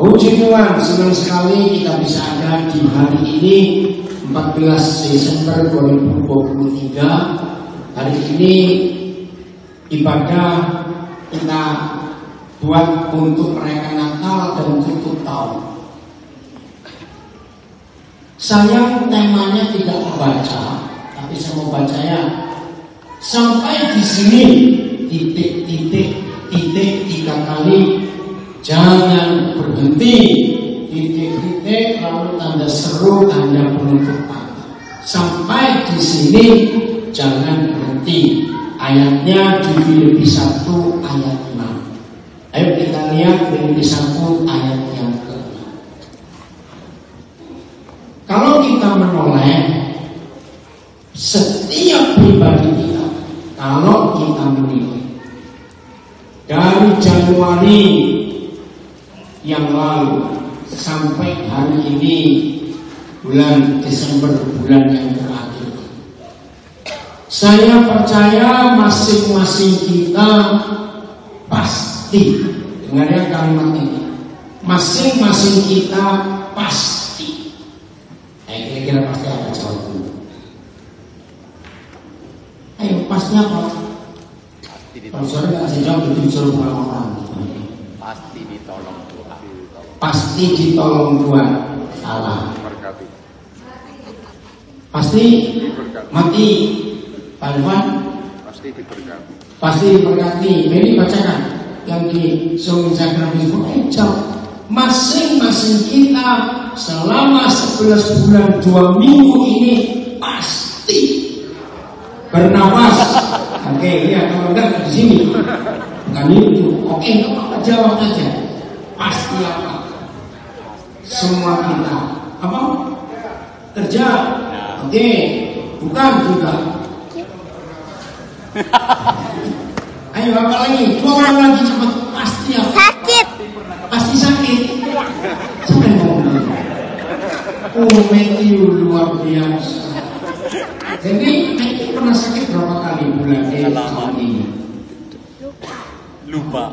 Puji Tuhan, senang sekali kita bisa ada di hari ini 14 Desember 2023. Hari ini ibadah kita buat untuk merayakan Natal dan tutup tahun. Saya temanya tidak membaca, tapi saya mau baca ya. Sampai di sini titik 3 kali. Jangan berhenti, titik lalu tanda seru, tanda penutupan. Sampai di sini jangan berhenti. Ayatnya di Filipi 1 ayat 6. Ayo kita lihat Filipi 1 ayat yang ke-6. Kalau kita menoleh setiap pribadi kita, kalau kita menilai dari Januari yang lalu sampai hari ini bulan Desember, bulan yang terakhir, saya percaya masing-masing kita pasti, dengar ya kalimat ini, masing-masing kita pasti. Kira-kira pasti apa jawabnya? Ayo pastinya apa? Kalau saudara nggak kasih jawab itu disuruh orang-orang. Pasti ditolong Tuhan. Pasti ditolong Tuhan. Salah. Pasti mati. Pak Irfan. Pasti diberkati. Pasti diberkati. Ini bacakan yang di Instagram itu. Jawab. Masing-masing kita selama 11 bulan 2 minggu ini pasti bernafas. Oke, ya kalau enggak di sini. Bukan itu. Oke, apa jawab saja. Pasti apa? Semua kita apa? Kerja. Oke, bukan juga. Ayo apa lagi? 2 orang lagi cepat. Pasti apa? Sakit. Pasti sakit. Siapa yang ngomong? Oh, Matthew luar biasa. Jadi Matthew pernah sakit berapa kali bulan tahun ini? Lupa.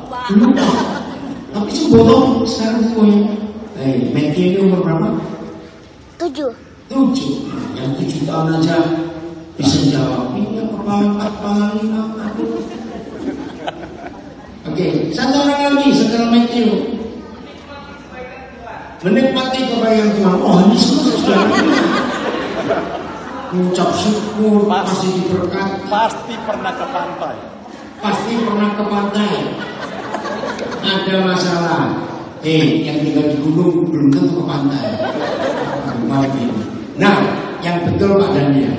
Tapi sembuh dong sekarang semuanya. Matthew ini umur berapa? 7. 7. Yang 7 tahun aja bisa jawab. Ini apa 4, 5. Oke, satu orang lagi setelah Matthew. Menikmati kebaikan Tuhan. Oh, ini semua sudah mengucap syukur, pasti diberkati. Pasti pernah ke pantai. Pasti pernah ke pantai. Ada masalah. Yang tinggal di gunung belum tentu ke pantai. Nah, yang betul Pak Daniel,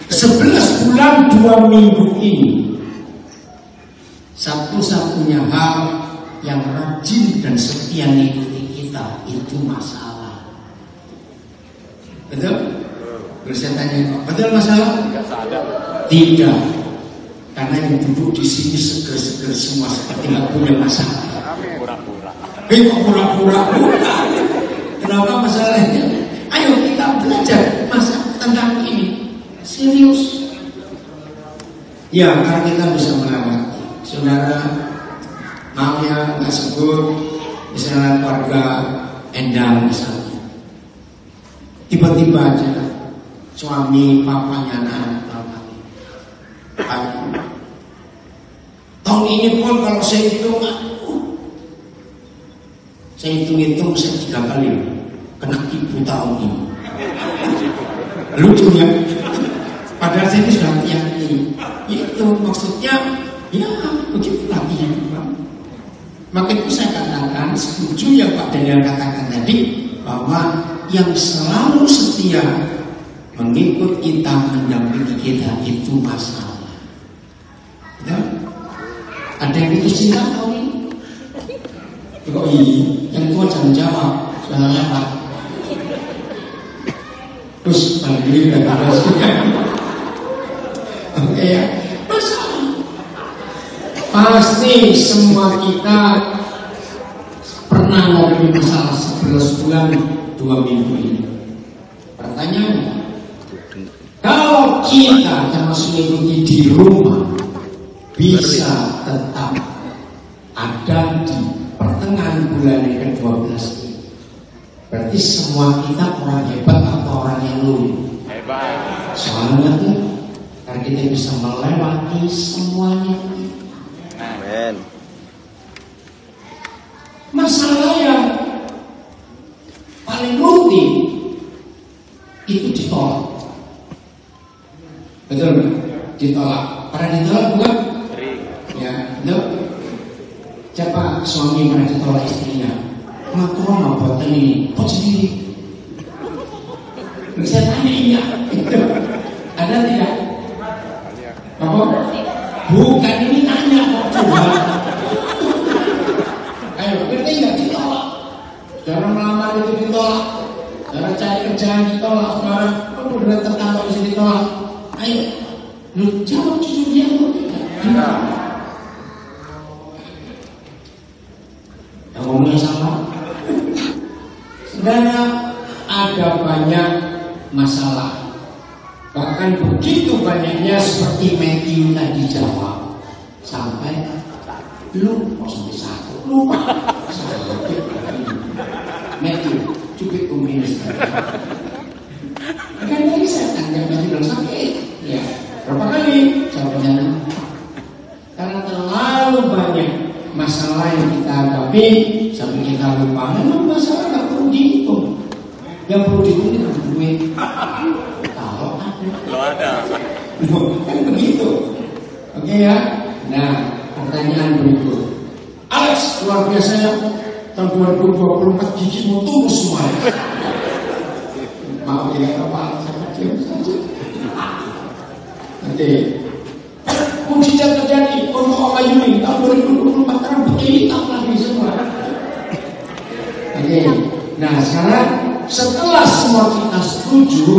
11 bulan 2 minggu ini, satu-satunya hal yang rajin dan setia mengikuti kita itu masalah. Betul? Terus saya tanya, betul masalah? Tidak. Karena yang duduk di sini seger-seger semua seperti nggak punya masalah. Pura-pura. Kok pura-pura? Kenapa masalahnya? Ayo kita belajar tentang ini. Serius. Ya, karena kita bisa melewati. Saudara, maaf ya nggak sebut, misalnya keluarga Endang misalnya, tiba-tiba aja suami papanya anak tahun ini pun kalau saya hitung, saya 3 kali kena tipu tahun ini. Lucu ya? Padahal saya sudah hati-hati. Itu maksudnya ya begitulah kehidupan. Maka itu saya katakan, setuju yang Pak Daniel katakan tadi, bahwa yang selalu setia mengikut kita, mendampingi kita itu masalah. Ya? Ada yang putus cinta tahun ini? Kok iya? Yang tua jangan jawab, jangan lewat. Terus balik dan terus. Oke ya, masalah. Pasti semua kita pernah mengalami masalah 11 bulan 2 minggu ini. Pertanyaannya, kalau kita termasuk mengikuti di rumah bisa tetap ada di bulan yang ke-12 ini. Berarti semua kita orang hebat atau orang yang luluh? Hebat. Soalnya tuh, karena kita bisa melewati semuanya. Amin. Masalah yang paling rutin itu ditolak. Betul nggak? Ditolak. Pernah ditolak bukan? Ya, betul. Siapa suami pernah ditolak istrinya? Matur mau buat ini, buat sendiri. Bisa tanya iya. Ada tidak? Apa? Bukan ini tanya kok coba. Ayo, ngerti nggak ditolak? Cara melamar itu ditolak, cara cari kerjaan ditolak, sekarang udah tertangkap di sini ditolak. Ayo, lu jawab jujur dia kok tidak. Yang ngomongnya sama. Sebenarnya ada banyak masalah. Bahkan begitu banyaknya seperti Matthew tadi jawab. Sampai lu sampai satu lupa. Matthew, cubit kumis. Kan tadi saya tanya Matthew bilang sakit. Ya, berapa kali? Jawabnya karena terlalu banyak masalah yang kita hadapi sampai kita lupa. Memang masalah nggak perlu dihitung. Yang perlu dihitung itu duit. Kalau ada. Kan begitu. Oke ya. Nah, pertanyaan berikut. Alex, luar biasa ya. Tahun 2024 gigi mau tumbuh semuanya. Maaf ya, kepala saya kecil saja. Nanti mujizat terjadi untuk Om Ayuni tahun 2024 karena begini tak lagi semua. Oke. Nah sekarang setelah semua kita setuju,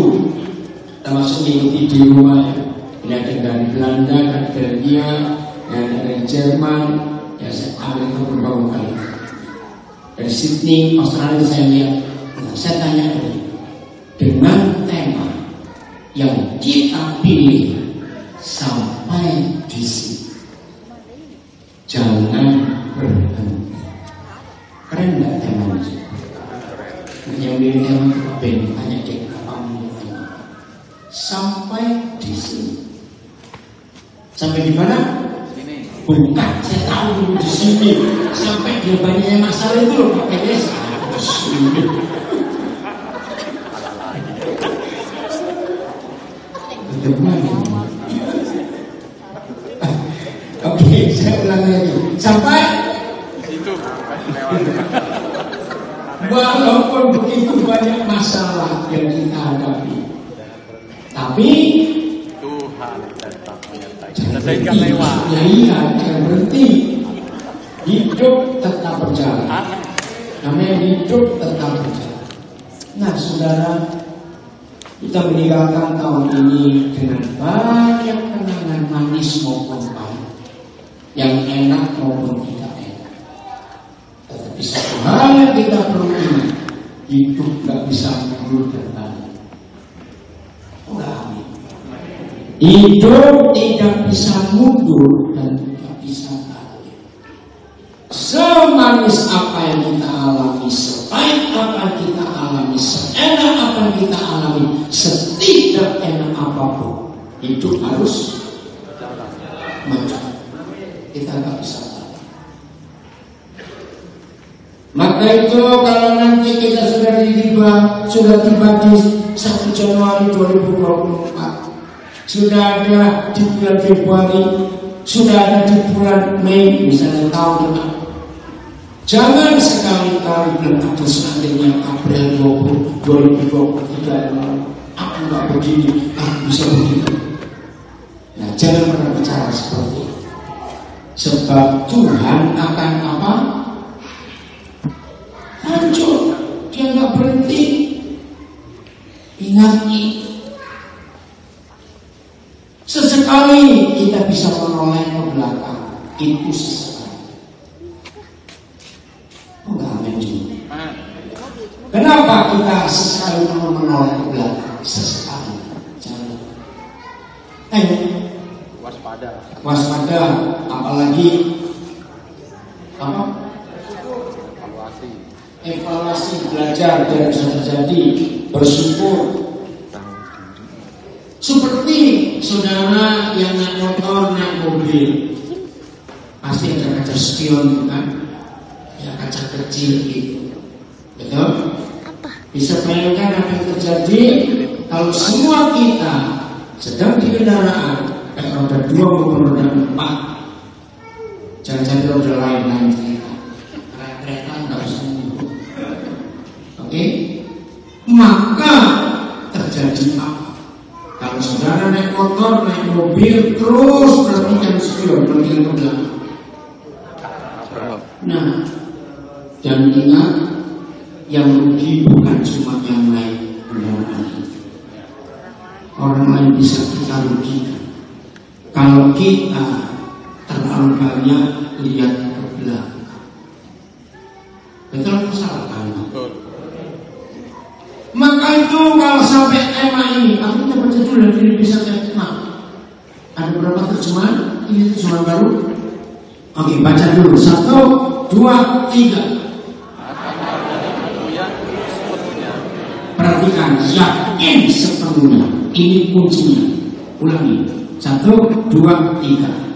termasuk mengikuti di rumah ya. Ini ada dari Belanda, dari Belgia, ada dari Jerman, ya saya Amerika beberapa kali. Dari Sydney, Australia saya lihat. Nah, saya tanya ini dengan tema yang kita pilih sampai di sini, jangan berhenti. Keren nggak temanya? Yang pilih tema itu banyak deh apa tema. Sampai di sini. Sampai di mana? Bukan, saya tahu dulu di sini. Sampai dia banyaknya masalah itu loh Pak PDS. Di sini. Oke, saya ulang lagi. Sampai itu walaupun begitu banyak masalah yang kita hadapi, tapi Tuhan tetap menyertai kita sehingga lewat. Ya iya, jangan berhenti. Hidup tetap berjalan. Namanya hidup tetap berjalan. Nah, saudara, kita meninggalkan tahun ini dengan banyak kenangan manis maupun pahit, yang enak maupun tidak enak. Tetapi satu hal yang kita perlu ingat, hidup gak bisa mundur dan balik. Hidup tidak bisa mundur dan tidak bisa balik. Semanis apa yang kita alami, sepahit apa yang kita alami, seenak apa yang kita alami, setidak enak apapun, hidup harus maju. Kita nggak bisa balik. Maka itu kalau nanti kita sudah tiba di 1 Januari 2024, sudah ada di bulan Februari, sudah ada di bulan Mei, misalnya tahun depan. Jangan sekali-kali bilang aku seandainya April 2023 aku nggak begini, aku bisa begitu. Nah, jangan pernah bicara seperti itu. Sebab Tuhan akan apa? Hancur, dia nggak berhenti. Ingat itu. Sesekali kita bisa menoleh ke belakang, itu sesekali. Oh, enggak amin juga. Kenapa kita sesekali mau menoleh ke belakang? Sesekali. Jangan. Waspada, apalagi apa? evaluasi belajar dan bisa terjadi, bersyukur. Seperti saudara yang naik motor, naik mobil, pasti ada kaca spion kan, ya kaca kecil gitu, betul? Bisa bayangkan apa yang terjadi kalau semua kita sedang di kendaraan baik roda 2 maupun roda 4, jangan jadi roda lain-lain kita, kereta nggak usah nyuruh. Oke? Maka terjadi apa? Kalau saudara naik motor, naik mobil, terus perhatikan spion, perhatikan ke belakang. Nah, dan ingat, yang rugi bukan cuma yang naik kendaraan, orang lain bisa kita rugikan kalau kita terlalu banyak lihat ke belakang. Betul atau salah kan? Maka itu kalau sampai tema ini, aku dapat judul dan ini bisa tema. Ada berapa terjemahan? Ini terjemahan baru. Oke, baca dulu. 1, 2, 3. Perhatikan, yakin sepenuhnya. Ini kuncinya. Ulangi. 1, 2, 3.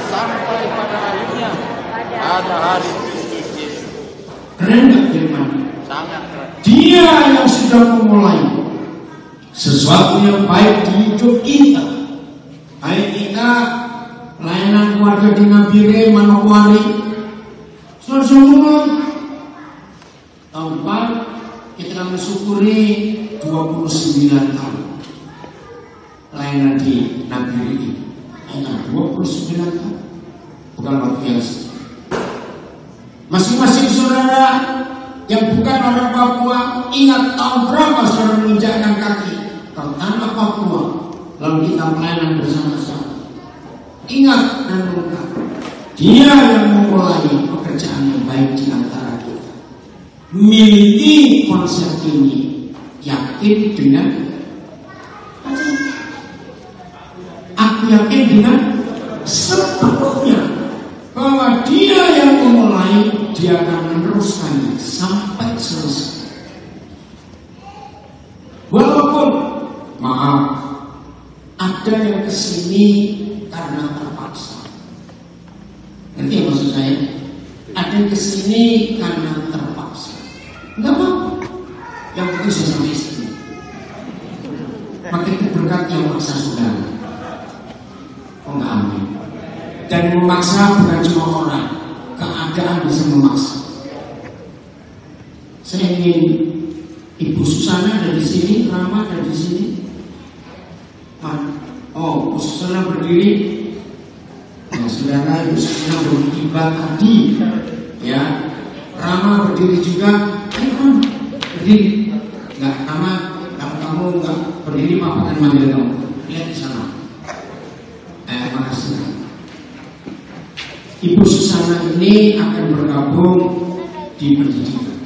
Sampai pada akhirnya ada hari Kristus Yesus. Keren gak firman? Sangat keren. Dia yang sudah memulai sesuatu yang baik di hidup kita, baik kita layanan keluarga di Nabire, Manokwari, Saudara tahun depan kita mensyukuri 29 tahun layanan di Nabire ini. 29 tahun, bukan waktu yang sedikit. Masing-masing saudara yang bukan orang Papua, ingat tahun berapa saudara menginjakkan kaki ke tanah Papua, lalu kita pelayanan bersama-sama. Ingat dan bukan, Dia yang memulai pekerjaan yang baik di antara kita. Miliki konsep ini, yakin dengan aku yakin dengan sepenuhnya bahwa Dia yang memulai, Dia akan meneruskannya sampai selesai. Walaupun maaf, ada yang kesini karena terpaksa. Ngerti ya maksud saya? Ada yang kesini karena terpaksa. Enggak apa-apa. Yang penting saya sampai sini. Makin berkat yang maksa saudara. Oh enggak, amin. Dan memaksa bukan cuma orang, keadaan bisa memaksa. Saya ingin Ibu Susana ada di sini, Rama ada di sini. Oh, Ibu Susana berdiri. Ya, saudara, Ibu Susana berkhidmat tadi. Ya, Rama berdiri juga. Ayo Rama, berdiri. Enggak, Rama, kalau kamu enggak berdiri, Papa akan manggil kamu. Lihat di sana. Makasih. Ibu Susana ini akan bergabung di pendidikan.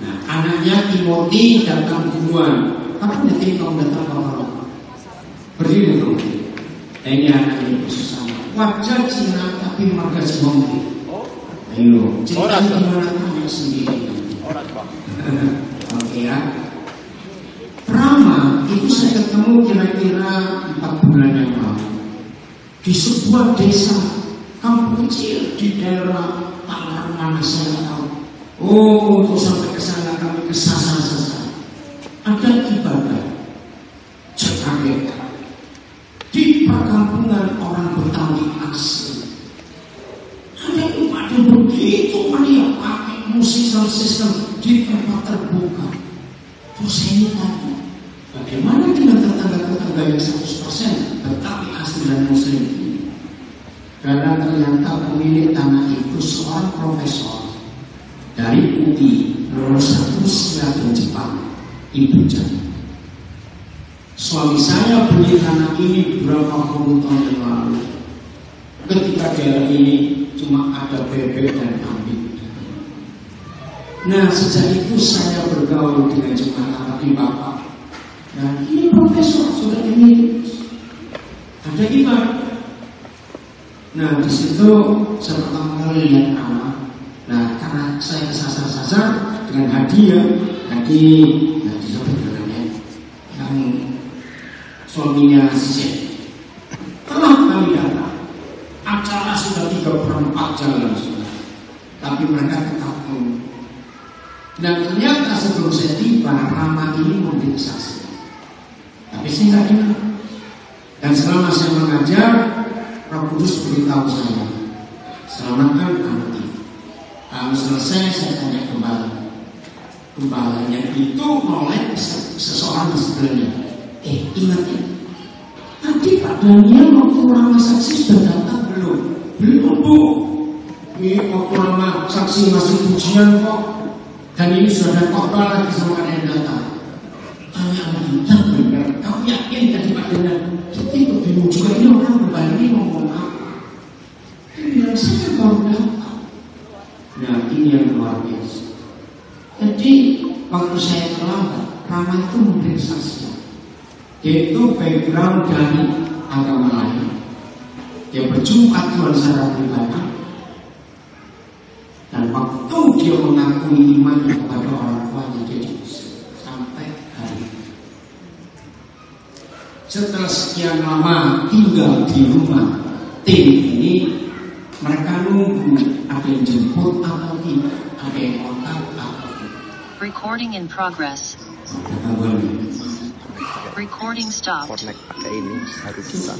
Nah, anaknya Timothy datang duluan. Kapan nanti kamu datang ke Papua? Berdiri dulu. Nah, ini anaknya Ibu Susana. Wajah Cina tapi marga Cimongki. Ayo, cerita gimana kamu sendiri? Oke ya. Rama itu saya ketemu kira-kira 4 bulan yang lalu di sebuah desa kampung kecil di daerah Tangerang, mana saya tahu. Oh, untuk sampai ke sana kami kesasar-sasar. Ada ibadah Jakarta di perkampungan orang Betawi asli. Ada umat yang begitu mania pakai musik sound system di tempat terbuka. Terus saya tanya, bagaimana dengan tetangga-tetangga yang 100% Betawi asli dan Muslim ini? Karena ternyata pemilik tanah itu seorang profesor dari UI, lulusan Rusia dan Jepang, Ibu Jani. Suami saya beli tanah ini beberapa puluh tahun yang lalu. Ketika daerah ini cuma ada bebek dan kambing. Nah, sejak itu saya bergaul dengan jemaat di Bapak. Nah, ini profesor sudah ini ada gimana? Nah, di situ saya pertama kali lihat nama. Nah, karena saya kesasar-sasar dengan hadiah, disebut namanya yang suaminya si telah kami datang. Acara sudah 3/4 jalan sudah, tapi mereka tetap menunggu. Dan ternyata sebelum saya tiba, Rama ini memberi saksi. Tapi saya nggak dengar. Dan selama saya mengajar, Roh Kudus beritahu saya, selamatkan anak ini. Kalau selesai, saya tanya kembali. Gembalanya itu noleh seseorang di sebelahnya. Ingat ya, tadi Pak Daniel waktu Rama saksi sudah datang belum? Belum, Bu. Ini waktu Rama saksi masih pujian kok. Dan ini sudah ada khotbah lagi sama ada yang datang. Tanya sama dia, benar. Kamu yakin tadi Pak Daniel? Jadi itu bingung juga, ini orang berbalik ini ngomong apa? Dia bilang, saya baru datang. Nah, ini yang luar biasa. Jadi waktu saya terlambat, Rama itu memberi saksi. Dia itu background dari agama lain. Dia berjumpa Tuhan secara pribadi. Dan waktu dia mengakui iman kepada orang tuanya, dia diusir sampai hari ini. Setelah sekian lama tinggal di rumah tim ini, mereka nunggu ada yang jemput atau tidak, ada yang kontak atau tidak. Recording in progress. Recording stopped. Connect pakai ini harus bisa.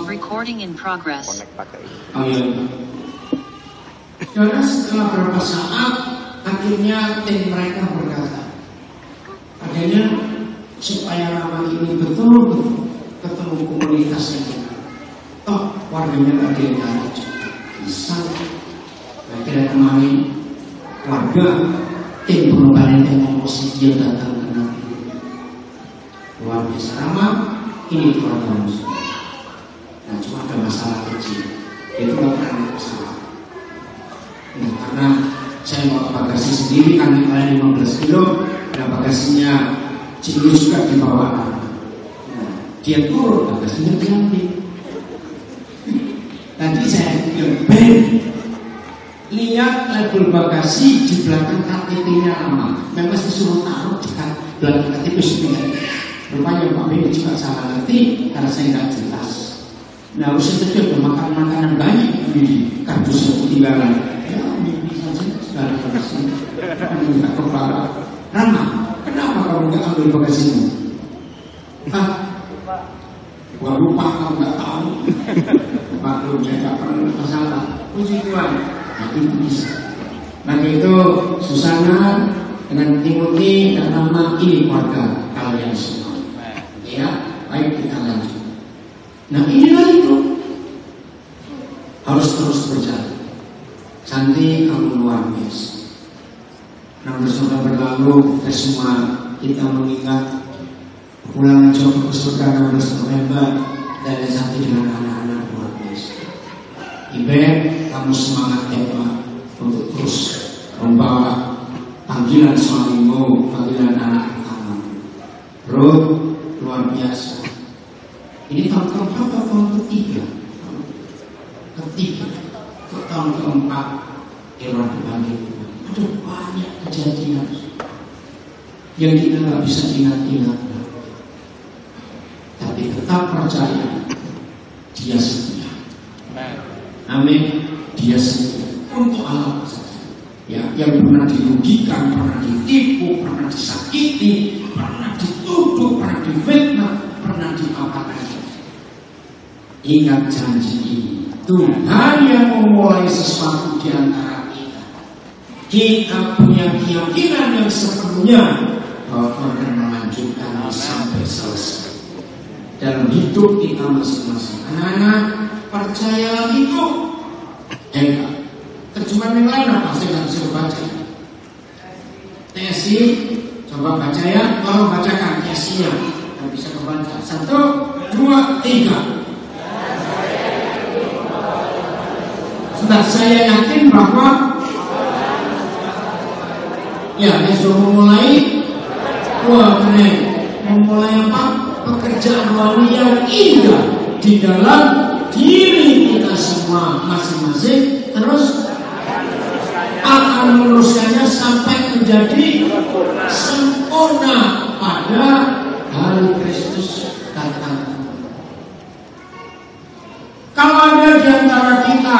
Recording in progress. Connect pakai ini. Oh iya. Karena setelah beberapa saat, akhirnya tim mereka berkata, akhirnya supaya Rama ini betul-betul ketemu komunitas yang benar. Toh warganya ada yang tahu bisa. Akhirnya kemarin warga tim perubahan yang ngomong dia datang ke Nabi. Luar biasa Rama, ini keluarga muslim. Nah, cuma ada masalah kecil, itu nggak pernah masalah. Nah, karena saya bawa bagasi sendiri, kami kalian 15 kilo, dan bagasinya Cilu juga dibawa. Nah, dia turun, bagasinya diambil. Tadi saya bilang, lihat label bagasi di belakang KTP-nya Rama. Memang disuruh taruh di belakang KTP sudah. Rupanya Pak Beni juga salah ngerti karena saya nggak jelas. Nah, usia itu udah makan makanan banyak di kardus ketinggalan. Ya, ini saja sudah ada bagasi. Kamu nggak kepala. Rama, kenapa kamu nggak ambil bagasimu? Gua lupa, kamu nggak tahu. Maklum, saya nggak pernah masalah. Puji Tuhan. Nah, itu bisa. Maka itu Susana dengan Timothy dan Rama ini keluarga kalian semua. Ya, baik kita lanjut. Nah, inilah itu harus terus berjalan. Cantik kamu luar biasa. 16 November lalu kita semua mengingat pulang coba ke surga 16 November dan Cantik dengan anak-anak luar biasa. Ibe, kamu semangat ya Pak untuk terus membawa panggilan suamimu, panggilan anak kamu. Ruth, luar biasa. Ini tahun keempat atau tahun ketiga? Ke tahun keempat era dibanding. Ada banyak kejadian yang kita nggak bisa ingat-ingat. Tapi tetap percaya dia setia. Amin. Dia setia untuk Allah saja. Ya, yang pernah dirugikan, pernah ditipu, pernah disakiti, pernah dituduh, pernah difitnah, pernah diapakan. Ingat janji ini. Tuhan yang memulai sesuatu di antara kita. Kita punya keyakinan yang sepenuhnya bahwa Tuhan akan melanjutkan sampai selesai. Dalam hidup kita masing-masing. Anak-anak, percaya itu. Enggak. Terjemahan yang lain apa? Saya nggak bisa baca. Tesi, coba baca ya. Tolong bacakan tesinya. Nggak bisa kebaca. 1, 2, 3. Sudah saya yakin bahwa ya, besok memulai. Wah, keren. memulai apa? Pekerjaan rohani yang indah di dalam diri kita semua masing-masing, terus akan meneruskannya sampai menjadi sempurna pada hari Kristus datang. Kalau ada di antara kita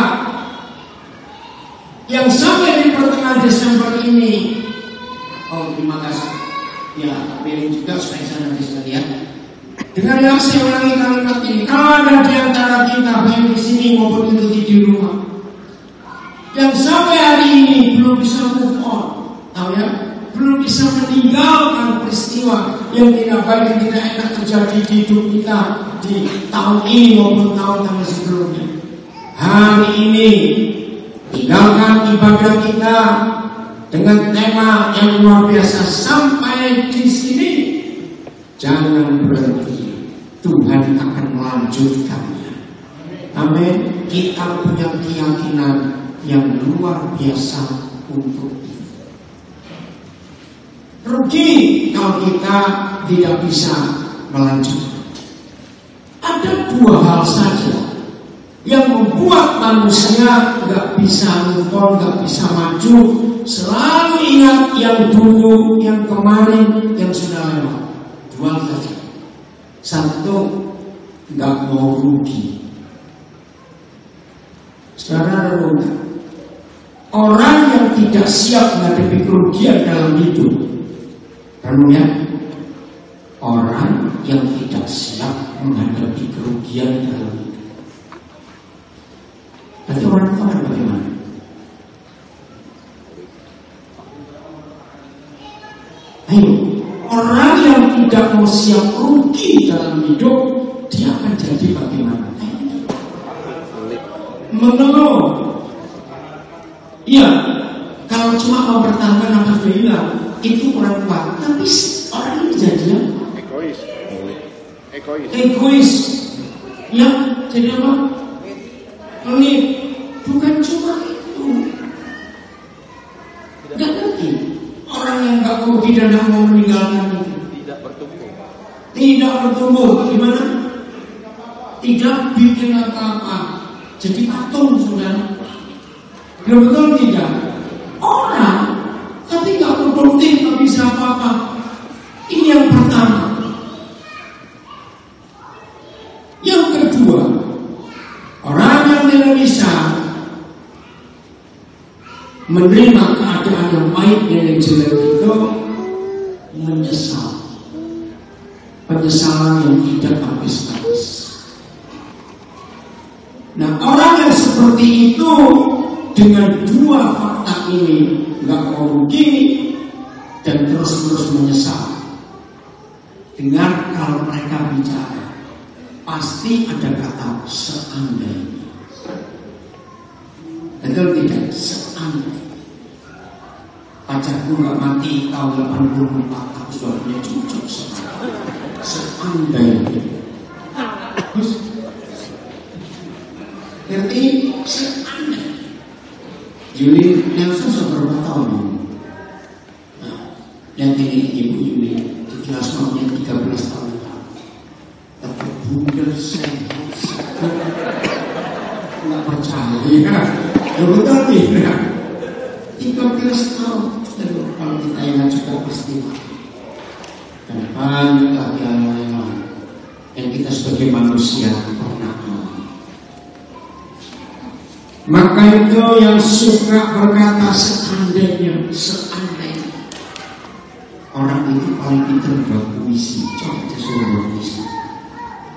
yang sampai di pertengahan Desember ini, oh terima kasih, ya pilih juga supaya saya nanti sekalian. Dengan yang saya ulangi kalimat ini, kalau ada di antara kita baik di sini maupun itu di rumah, yang sampai hari ini belum bisa move on, tahu ya, belum bisa meninggalkan peristiwa yang tidak baik dan tidak enak terjadi di hidup kita di tahun ini maupun tahun-tahun sebelumnya. Hari ini tinggalkan ibadah kita dengan tema yang luar biasa sampai di sini. Jangan berhenti, Tuhan akan melanjutkannya. Amin. Kita punya keyakinan yang luar biasa untuk itu. Rugi kalau kita tidak bisa melanjutkan. Ada dua hal saja yang membuat manusia nggak bisa move on, nggak bisa maju. Selalu ingat yang dulu, yang kemarin, yang sudah lewat. Dua saja. Satu, nggak mau rugi. Sekarang renungkan. Orang yang tidak siap menghadapi kerugian dalam hidup, renungnya, orang yang tidak siap menghadapi kerugian dalam hidup. Berarti orang itu akan bagaimana? Ayo, orang yang tidak mau siap rugi dalam hidup, dia akan jadi bagaimana? Mengeluh. Iya, kalau cuma mau bertahan apa dia bilang, itu kurang kuat. Tapi orang ini jadi egois. Ya, jadi apa? Pelit. Bukan cuma itu. Gak ngerti. Orang yang gak rugi dan gak mau meninggalkan itu. Tidak bertumbuh. Gimana? Tidak bikin apa-apa. Jadi patung sudah. Betul tidak? Orang tapi gak produktif, gak bisa apa-apa. Ini yang pertama. Yang kedua, orang yang tidak bisa menerima keadaan yang baik dan yang jelek itu menyesal. Penyesalan yang tidak habis-habis. Nah, orang yang seperti itu dengan dua fakta ini, nggak mau rugi dan terus-terus menyesal. Dengar kalau mereka bicara, pasti ada kata seandainya. Betul tidak? Seandainya. Pacarku nggak mati tahun 84, aku sudah punya cucu seandainya. Jadi seandainya. Yuli Nelson sudah berapa tahun? Nah, yang ini Ibu Yuli di kelas maunya 13 tahun. Tapi bundel sehat, nggak percaya. Ya betul tidak? 13 tahun. Kalau kita ingat juga peristiwa. Dan banyak lagi yang kita sebagai manusia pernah alami. Maka itu yang suka berkata seandainya, orang itu paling pintar buat puisi. Coba disuruh buat puisi.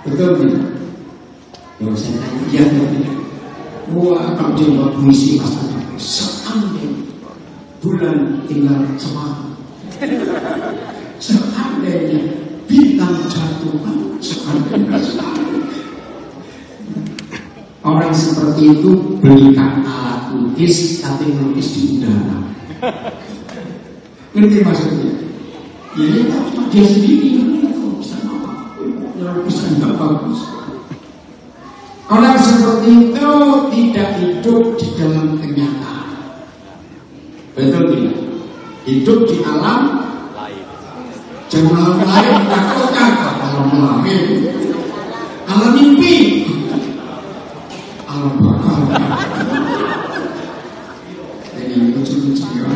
Betul tidak? Ya saya tanya, iya atau tidak? Wah, kalau dia buat puisi pasti seandainya bulan tinggal semalam, seandainya bintang jatuh, seandainya selalu. Orang seperti itu belikan alat lukis, tapi melukis di udara. Ngerti maksudnya? Ya dia sendiri itu bisa apa? Lukisan nggak bagus. Orang seperti itu tidak hidup di dalam kenyataan. Betul tidak? Hidup di alam Jangan lain takutkan alam lain, alam mimpi, alam bakal. Ini lucu-lucu ya.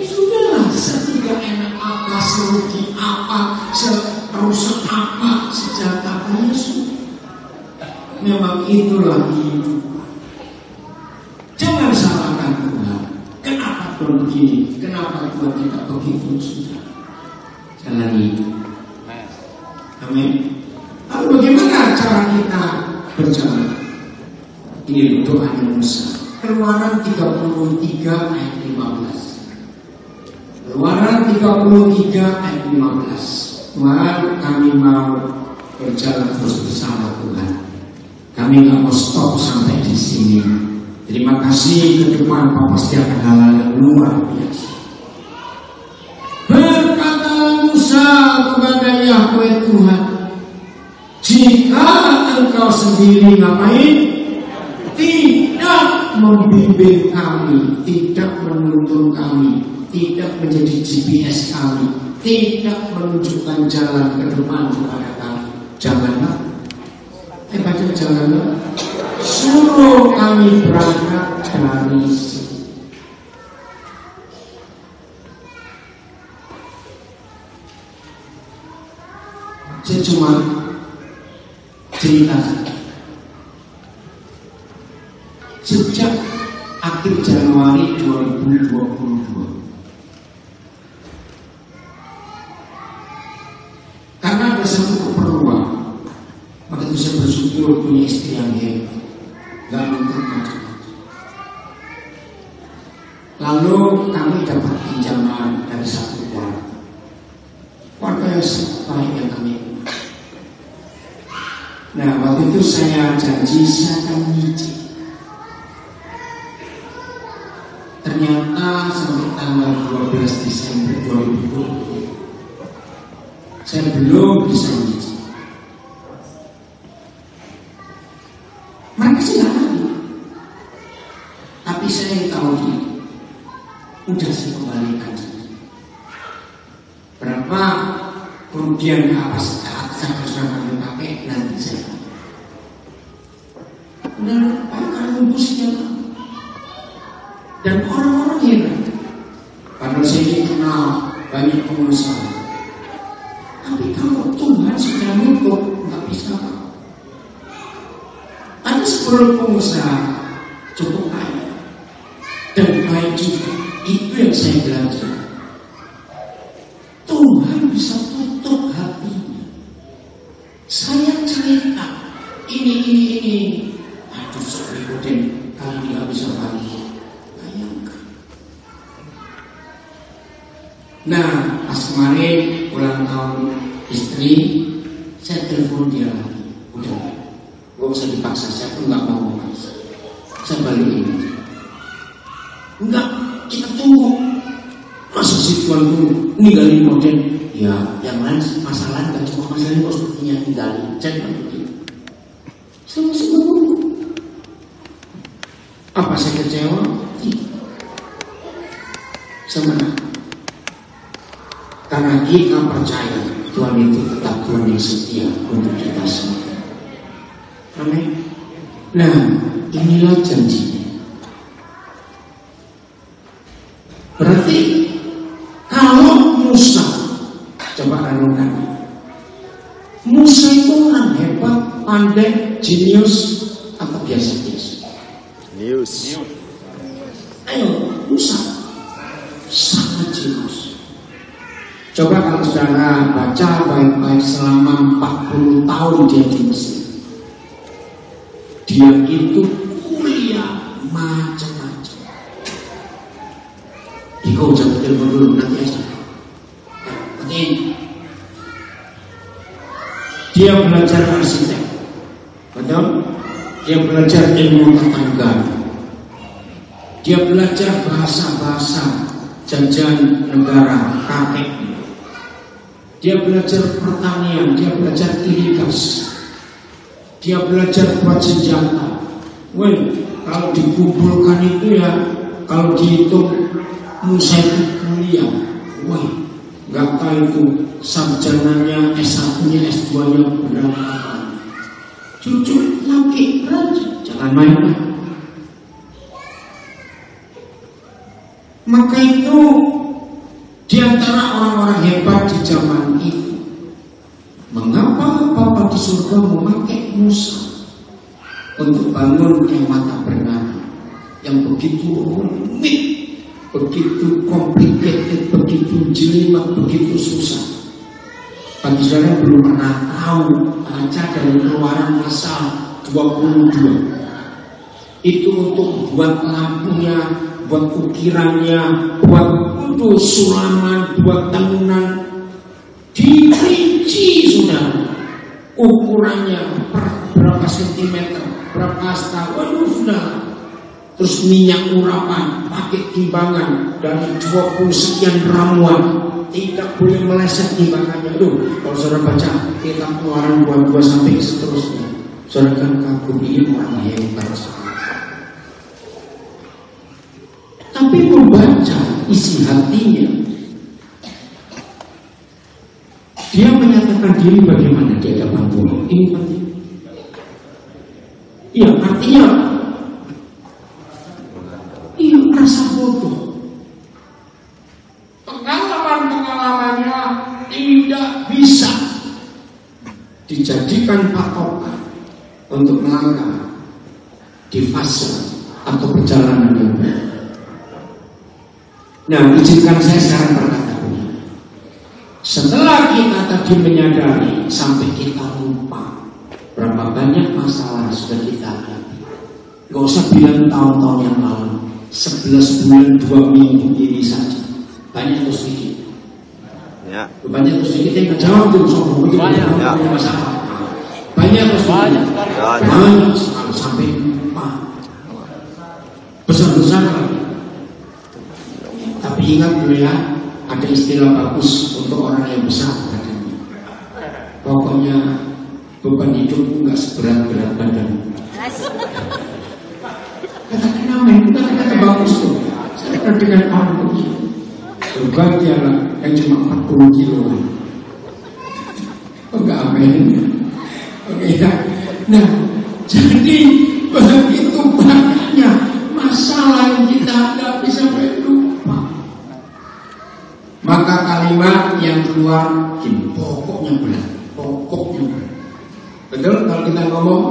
Sudahlah, setidak enak apa, serugi apa, serusak apa, sejata Yesus. Memang itulah hidup. Jangan salahkan Tuhan. Kenapa Tuhan begini? Kenapa Tuhan tidak begitu? Sudah jalani. Amin. Lalu bagaimana cara kita berjalan? Ini doanya Musa. Keluaran 33 ayat 15. Keluaran 33 ayat 15. Tuhan, kami mau berjalan terus bersama Tuhan. Kami nggak mau stop sampai di sini. Terima kasih, ke depan Bapak pasti akan hal yang luar biasa. Berkata Musa kepada Yahweh Tuhan, jika engkau sendiri ngapain? Tidak membimbing kami, tidak menuntun kami, tidak menjadi GPS kami, tidak menunjukkan jalan ke depan kepada kami. Janganlah, baca janganlah, suruh kami berangkat dari sini. Saya cuma cerita sejak akhir Januari 2022. Karena ada satu keperluan, waktu itu saya bersyukur punya istri yang hebat, gak nuntut macam-macam. Lalu kami dapat pinjaman dari satu keluarga yang baik yang kami punya. Nah, waktu itu saya janji saya akan nyicil. Ternyata sampai tanggal 12 Desember 2020 saya belum bisa nyicil. Mereka sih nggak lagi, tapi saya yang tahu dia udah saya kembalikan. Berapa kerugian apa saat saya harus pakai nanti saya. Benar, akan nunggu senjata. Dan orang-orang heran. Padahal saya ini kenal banyak pengusaha. Tapi kalau Tuhan sudah nutup, nggak bisa. Ada 10 pengusaha cukup kaya dan baik juga. Itu yang saya belajar. Tuhan bisa tutup hatinya. Saya cerita ini. Aduh, sorry, kali ini nggak bisa balik. Nah, pas kemarin ulang tahun istri, saya telepon dia lagi. Udah, gak usah dipaksa, saya pun gak mau memaksa. Saya balikin. Enggak, kita tunggu. Masa si Tuhan tunggu, ninggalin model. Ya, yang lain masalah gak cuma masalah kok sepertinya ninggalin. Saya gak begitu. Saya masih menunggu. Apa saya kecewa? Tidak. Saya menang. Karena kita percaya Tuhan itu tetap Tuhan yang setia untuk kita semua. Amin. Nah, inilah janjinya. Berarti kalau Musa, coba renungkan, Musa itu orang hebat, pandai, jenius, atau biasa-biasa? News. Ayo, Musa sangat jenius. Coba kalau saudara baca baik-baik selama 40 tahun dia di Mesir. Dia itu kuliah macam-macam. Iko jangan telepon dulu nanti aja. Penting. Dia belajar arsitek, betul? Dia belajar ilmu tata negara. Dia belajar bahasa-bahasa jajahan negara kakek. Dia belajar pertanian, dia belajar irigasi, dia belajar buat senjata. Kalau dikumpulkan itu ya, kalau dihitung Musa itu kuliah. Wah, nggak tahu itu sarjananya, S1-nya, S2-nya berapa. Cucu laki raja, jangan main-main. Maka itu di antara orang-orang hebat di zaman itu, mengapa Bapa di surga memakai Musa untuk bangun yang mata bernama, yang begitu rumit, begitu complicated, begitu jelimet, begitu susah. Bagi saudara belum pernah tahu baca dari Keluaran pasal 22. Itu untuk buat lampunya, buat ukirannya, buat untuk sulaman, buat bangunan. Dirinci sudah ukurannya berapa sentimeter, berapa hasta, waduh sudah. Terus minyak urapan, pakai timbangan dari 20 sekian ramuan. Tidak boleh meleset timbangannya. Kalau saudara baca kitab Keluaran 22 sampai seterusnya, saudara kan kagum, ini orang hebat. Tapi membaca isi hatinya, dia menyatakan diri bagaimana di hadapan Tuhan. Ini penting. Iya, artinya iya, rasa bodoh. Pengalaman-pengalamannya tidak bisa dijadikan patokan untuk melangkah di fase atau perjalanan yang benar. Nah, izinkan saya sekarang berkata begini. Setelah kita tadi menyadari sampai kita lupa berapa banyak masalah sudah kita hadapi. Gak usah bilang tahun-tahun yang lalu, 11 bulan 2 minggu ini saja. Banyak atau sedikit? Ya. Banyak atau sedikit yang jawab tuh soal begitu. Banyak masalah. Banyak atau sedikit? Banyak sekali sampai lupa. Besar-besar lagi. Tapi ingat dulu ya, ada istilah bagus untuk orang yang besar katanya. Pokoknya beban hidupku nggak seberat-berat badan. Kata-kata namanya, itu kata-kata bagus tuh. Saya pernah dengan orang begitu. Berbahagialah yang cuma 40 kiloan. Oh enggak, amin. Oke ya. Nah, jadi begitu banyaknya masalah yang kita hadapi sampai lupa. Maka kalimat yang keluar ini pokoknya berat, pokoknya berat. Betul kalau kita ngomong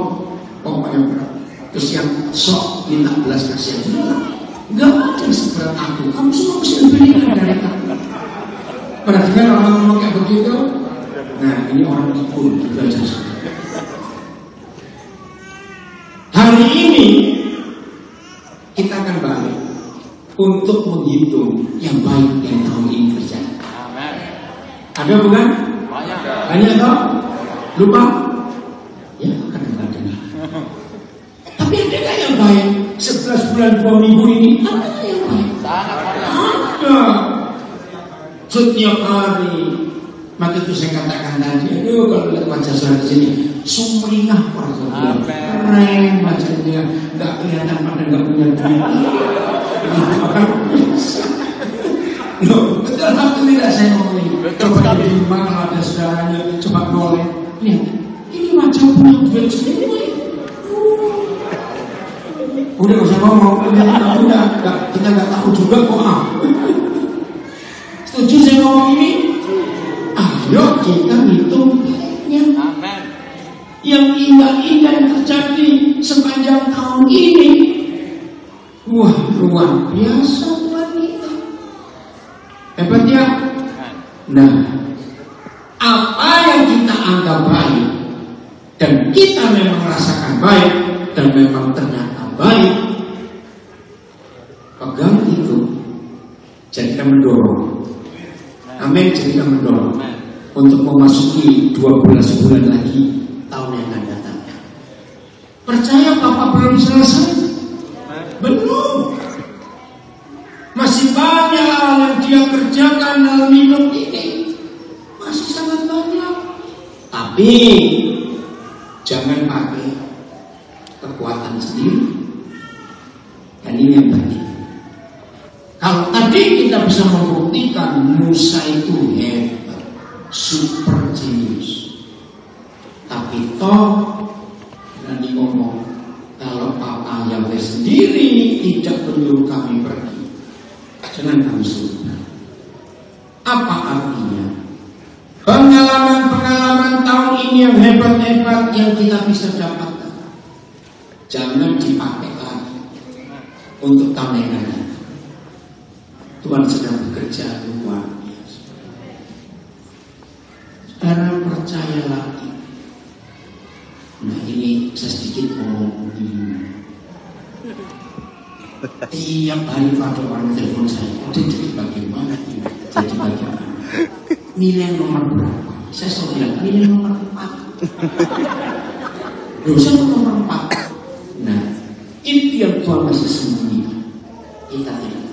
pokoknya berat. Terus yang sok minta belas kasihan. Enggak ada yang seberat aku. Kamu semua bisa lebih dari aku. Perhatikan orang ngomong kayak begitu. Nah, ini orang ikut belajar. Hari ini kita akan balik untuk menghitung yang baik yang tahun ini terjadi. Ada bukan? Banyak toh? Lupa? Ya, kadang-kadang. Tapi ada nggak yang baik? 11 bulan 2 minggu ini ada yang baik? Ada. Setiap hari. Maka itu saya katakan tadi, aduh kalau lihat wajah saya di sini, sumringah perasaan. Keren wajahnya, nggak kelihatan pada nggak punya duit. Loh, betul apa tidak saya ngomongin? Coba di rumah kalau ada saudaranya, coba boleh. Lihat, ini wajah punya duit sendiri. Udah usah ngomong, udah, kita nggak tahu juga kok. Setuju saya ngomong ini? Ayo kita hitung baiknya. Yang indah-indah yang terjadi sepanjang tahun ini, wah luar biasa buat kita. Hebat ya. Nah, apa yang kita anggap baik dan kita memang merasakan baik dan memang ternyata baik, pegang itu, jadikan mendorong. Amin, jadikan mendorong untuk memasuki 12 bulan lagi tahun yang akan datang. Percaya Bapak belum selesai? Belum. Masih banyak hal yang dia kerjakan dalam hidup ini. Masih sangat banyak. Tapi jangan pakai kekuatan sendiri. Dan ini yang penting. Kalau tadi Jadi kita bisa membuktikan Musa itu hebat, super genius. Tapi toh berani ngomong, kalau Papa Yahweh sendiri tidak menyuruh kami pergi, jangan kami suruh. Apa artinya? Pengalaman-pengalaman tahun ini yang hebat-hebat yang kita bisa dapatkan, jangan dipakai lagi untuk tahun yang akan datang. Tuhan sedang bekerja luar biasa. Saudara percaya lagi. Nah ini saya sedikit ngomong ini. Tiap hari pada orang telepon saya, jadi bagaimana ini? Jadi bagaimana? Nilai nomor berapa? Saya selalu bilang nilai nomor 4. Loh, saya nomor 4. Nah, itu yang Tuhan masih sembunyikan. Kita tidak.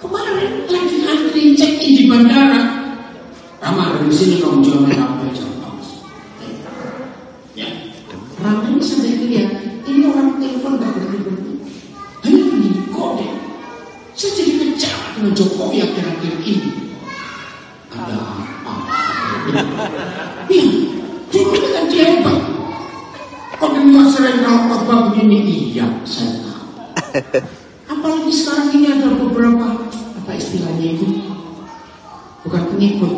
Kemarin lagi antri check-in di bandara. Ramah dari sini kamu jual apa aja? Ya, ramai sampai lihat. Ini orang telepon gak berhenti. Hanya ini kode. Saya jadi kecewa dengan Jokowi akhir-akhir ini. Ada apa? Iya, Jokowi kan dia hebat. Kode nggak sering kalau khotbah begini. Iya, saya tahu. Apalagi sekarang ini ada beberapa apa istilahnya itu, bukan pengikut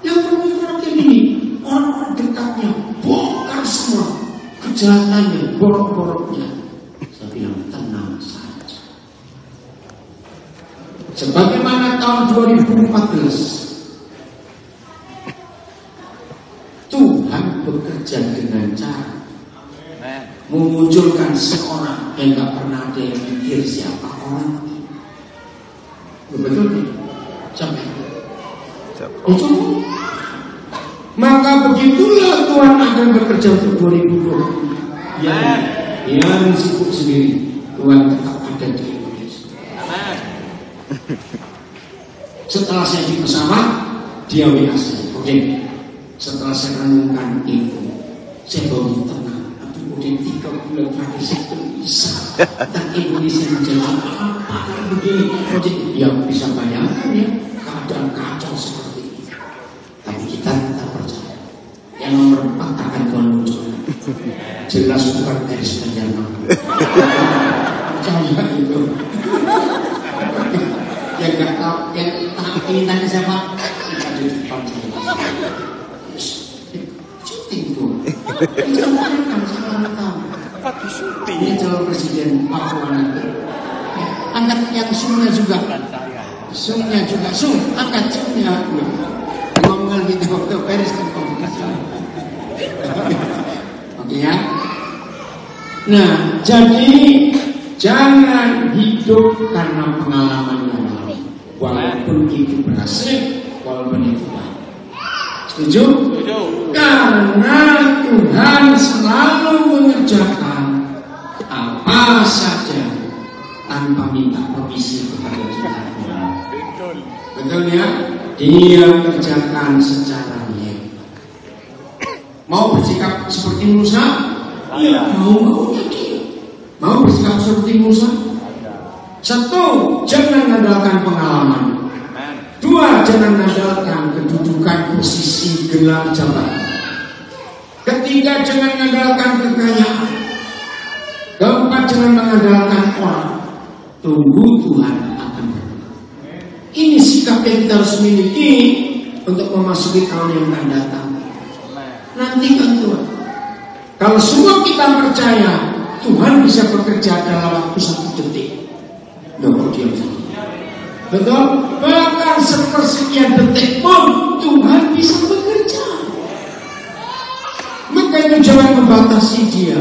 yang kayak ini, orang-orang dekatnya bongkar semua kejahatannya, borok-boroknya. Saya bilang tenang saja. Sebagaimana tahun 2014 Tuhan bekerja dengan cara memunculkan seorang yang gak pernah ada yang pikir siapa orang ini. Betul nih? Siapa? Betul. Maka begitulah Tuhan akan bekerja untuk 2020. Yang sibuk sendiri, Tuhan tetap ada di Indonesia. Setelah saya di pesawat, dia WA saya. Oke. Setelah saya renungkan itu, saya baru tenang. Kemudian 3 bulan terakhir saya bisa. Dan Indonesia menjadi apa begini? Yang bisa bayangkan ya, keadaan kacau seperti ini. Tapi kita tetap percaya. Yang nomor 4 akan Tuhan munculkan. Jelas bukan garis penjara. Percaya itu. Yang nggak tahu, yang tak ingin tanya siapa? Kita di depan saya. Syuting tuh. Kita kan sama tahu. Ini calon presiden Papua nanti. Angkat yang sungnya juga. Sungnya juga. Angkat sungnya. Ngomong gitu waktu bereskan komunikasi. Oke ya. Nah, jadi jangan hidup karena pengalaman yang lalu. Walaupun itu berhasil, walaupun itu baik. Setuju? Setuju. Karena Tuhan selalu mengerjakan apa saja tanpa minta permisi kepada kita. Betul ya? Dia mengerjakan secara hebat. Mau bersikap seperti Musa? Iya, mau-maunya dia. Mau bersikap seperti Musa? 1, jangan mengandalkan pengalaman. 2, jangan mengandalkan kedudukan, posisi, gelar, jabatan. 3, jangan mengandalkan kekayaan. 4, jangan mengandalkan orang. Tunggu Tuhan akan bergerak. Ini sikap yang kita harus miliki untuk memasuki tahun yang akan datang. Nantikan Tuhan. Kalau semua kita percaya Tuhan bisa bekerja dalam waktu 1 detik. Loh, diam saja. Betul? Bahkan sepersekian detik pun Tuhan bisa bekerja. Maka itu jangan membatasi dia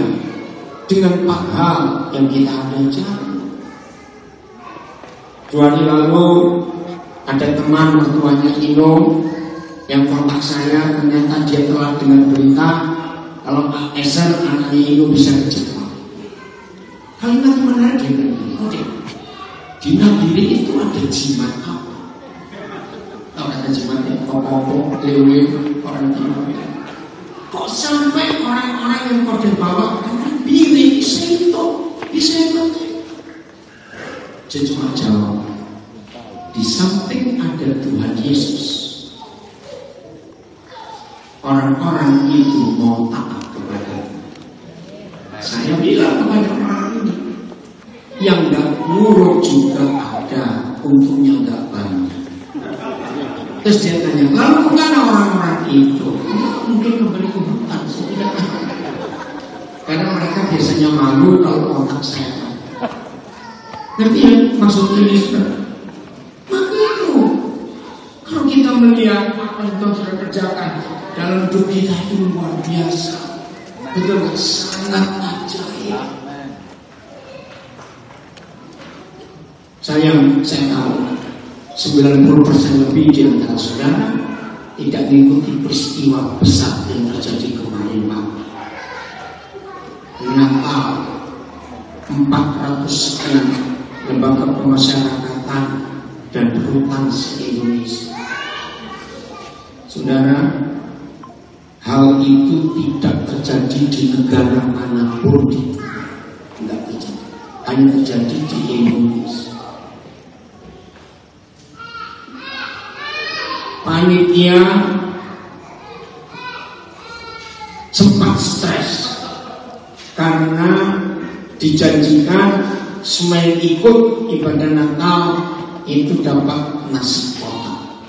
dengan 4 hal yang kita ada jalan. 2 hari lalu ada teman mertuanya Ino yang kontak saya, ternyata dia telah dengan berita kalau Pak Eser anaknya Ino bisa ke Jepang. Kalimat menarik dia. Di Nabire itu ada jimat apa? Tahu kata jimatnya? Kopo-kopo, lewe, orang Timur. Kok sampai orang-orang yang kode bawa ke Nabire bisa itu? Bisa itu? Saya cuma jawab, di samping ada Tuhan Yesus, orang-orang itu mau taat kepada. Saya bilang kepada orang ini, yang gak nurut juga ada, untungnya gak banyak. Terus dia tanya, lalu kemana orang-orang itu? Mungkin kembali ke hutan, saya tidak tahu. Karena mereka biasanya malu kalau kontak saya. Ngerti ya maksud ini sudah? Maka itu, kalau kita melihat apa yang Tuhan sudah kerjakan dalam hidup kita itu luar biasa, betul, sangat ajaib. Saya tahu 90% lebih di antara saudara tidak mengikuti peristiwa besar yang terjadi kemarin malam. Natal 400 sekian lembaga pemasyarakatan dan berhutang se-Indonesia. Saudara, hal itu tidak terjadi di negara manapun di dunia. Tidak terjadi. Hanya terjadi di Indonesia. Panitia sempat stres karena dijanjikan selain ikut ibadah Natal itu dapat nasi kotak.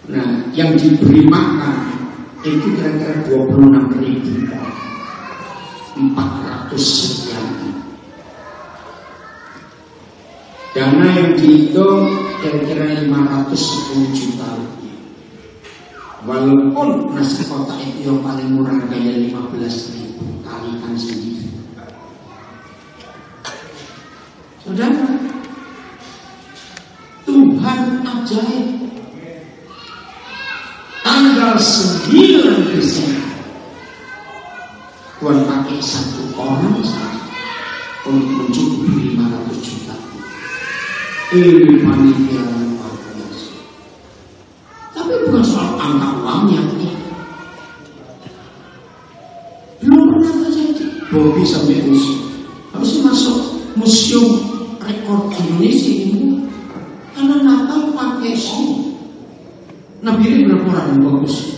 Nah, yang diberi makan itu kira-kira 26.400 sekian. Dana yang dihitung kira-kira 510 juta rupiah. Walaupun nasi kotak itu yang paling murah harganya 15.000, kalikan sendiri. Saudara, Tuhan ajaib. Tanggal 9 Desember Tuhan pakai satu orang saja untuk mencukupi 500 juta. Ini panitia luar biasa. Tapi bukan soal angka uangnya, belum pernah terjadi. Bobi sampai museum, harusnya masuk museum rekor Indonesia ini, karena Natal pakai sini. Nabi ini berapa orang yang bagus?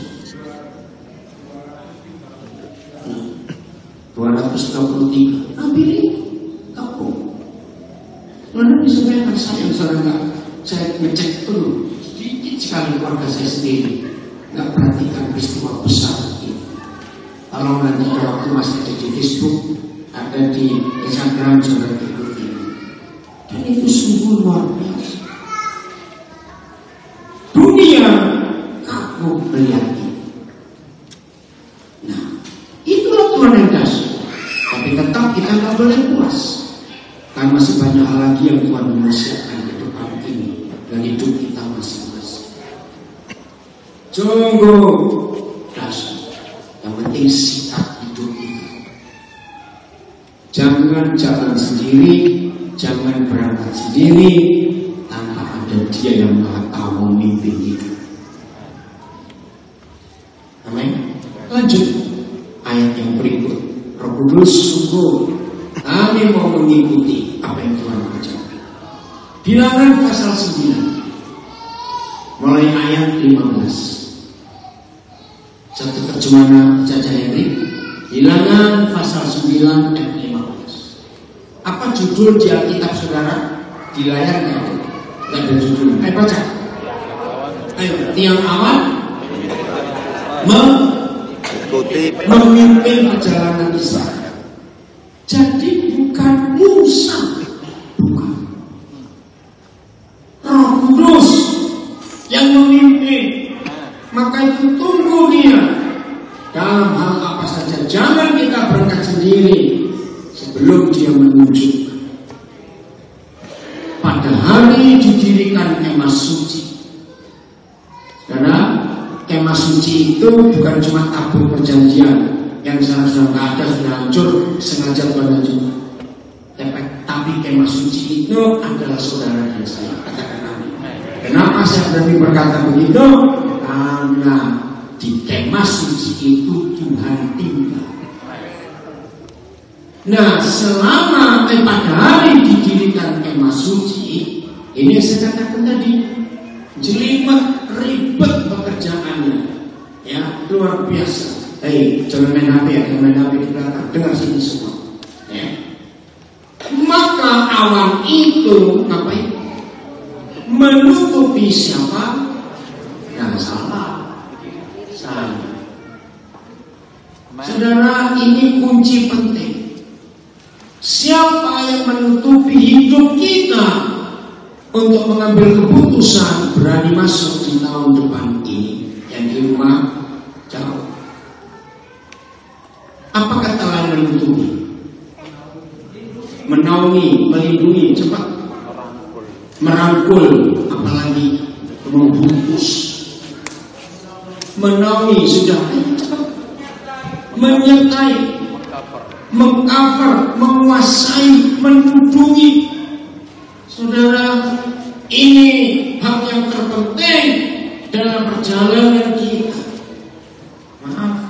233. Nabi ini kampung. Mana bisa bayangkan saya misalnya saya ngecek dulu sedikit sekali keluarga saya sendiri, nggak perhatikan peristiwa besar ini. Kalau nanti waktu masih ada di Facebook, ada di Instagram, saudara ikuti. Dan itu sungguh luar biasa. Dunia kaku melihat ini. Nah, itulah Tuhan yang dahsyat. Tapi tetap kita nggak boleh puas, karena masih banyak hal lagi yang Tuhan mempersiapkan di depan ini dan hidup kita masing-masing. Sungguh dahsyat. Yang penting sikap hidup kita. Jangan jalan sendiri, jangan berangkat sendiri tanpa ada Dia yang Maha Tahu memimpin hidup. Amin. Lanjut ayat yang berikut. Roh Kudus, sungguh kami mau mengikuti apa yang Tuhan kerjakan. Bilangan pasal 9 mulai ayat 15. Satu terjemahan Caca Henry. Bilangan pasal 9 ayat 15. Apa judul di Alkitab saudara? Di layarnya nggak ada judul. Ayo baca. Ayo, tiang awan memimpin perjalanan Israel. Jadi bukan Musa, bukan. Roh Kudus yang memimpin. Maka itu tunggu Dia dalam hal apa saja. Jangan kita berangkat sendiri sebelum Dia menunjukkan. Pada hari didirikan kemah suci. Karena kemah suci itu bukan cuma tabung perjanjian yang seharusnya nggak ada, sudah hancur, sengaja Tuhan hancur. Tapi kemah suci itu adalah saudara dan saya. Katakan amin. Kenapa saya berani berkata begitu? Karena di kemah suci itu Tuhan tinggal. Nah, selama pada hari didirikan kemah suci, ini yang saya katakan tadi, jelimet, ribet pekerjaannya, ya luar biasa. Jangan main HP ya, jangan main HP di belakang, dengar sini semua. Ya. Maka awan itu ngapain? Menutupi siapa? Yang salah. Saudara, ini kunci penting. Siapa yang menutupi hidup kita untuk mengambil keputusan berani masuk di tahun depan ini? Yang di rumah jauh. Apa kata lain menutupi? Menaungi, melindungi, cepat. Merangkul, apalagi membungkus. Menaungi sudah, cepat. Menyertai, mengcover, menguasai, menudungi. Saudara, ini hal yang terpenting dalam perjalanan kita. Maaf,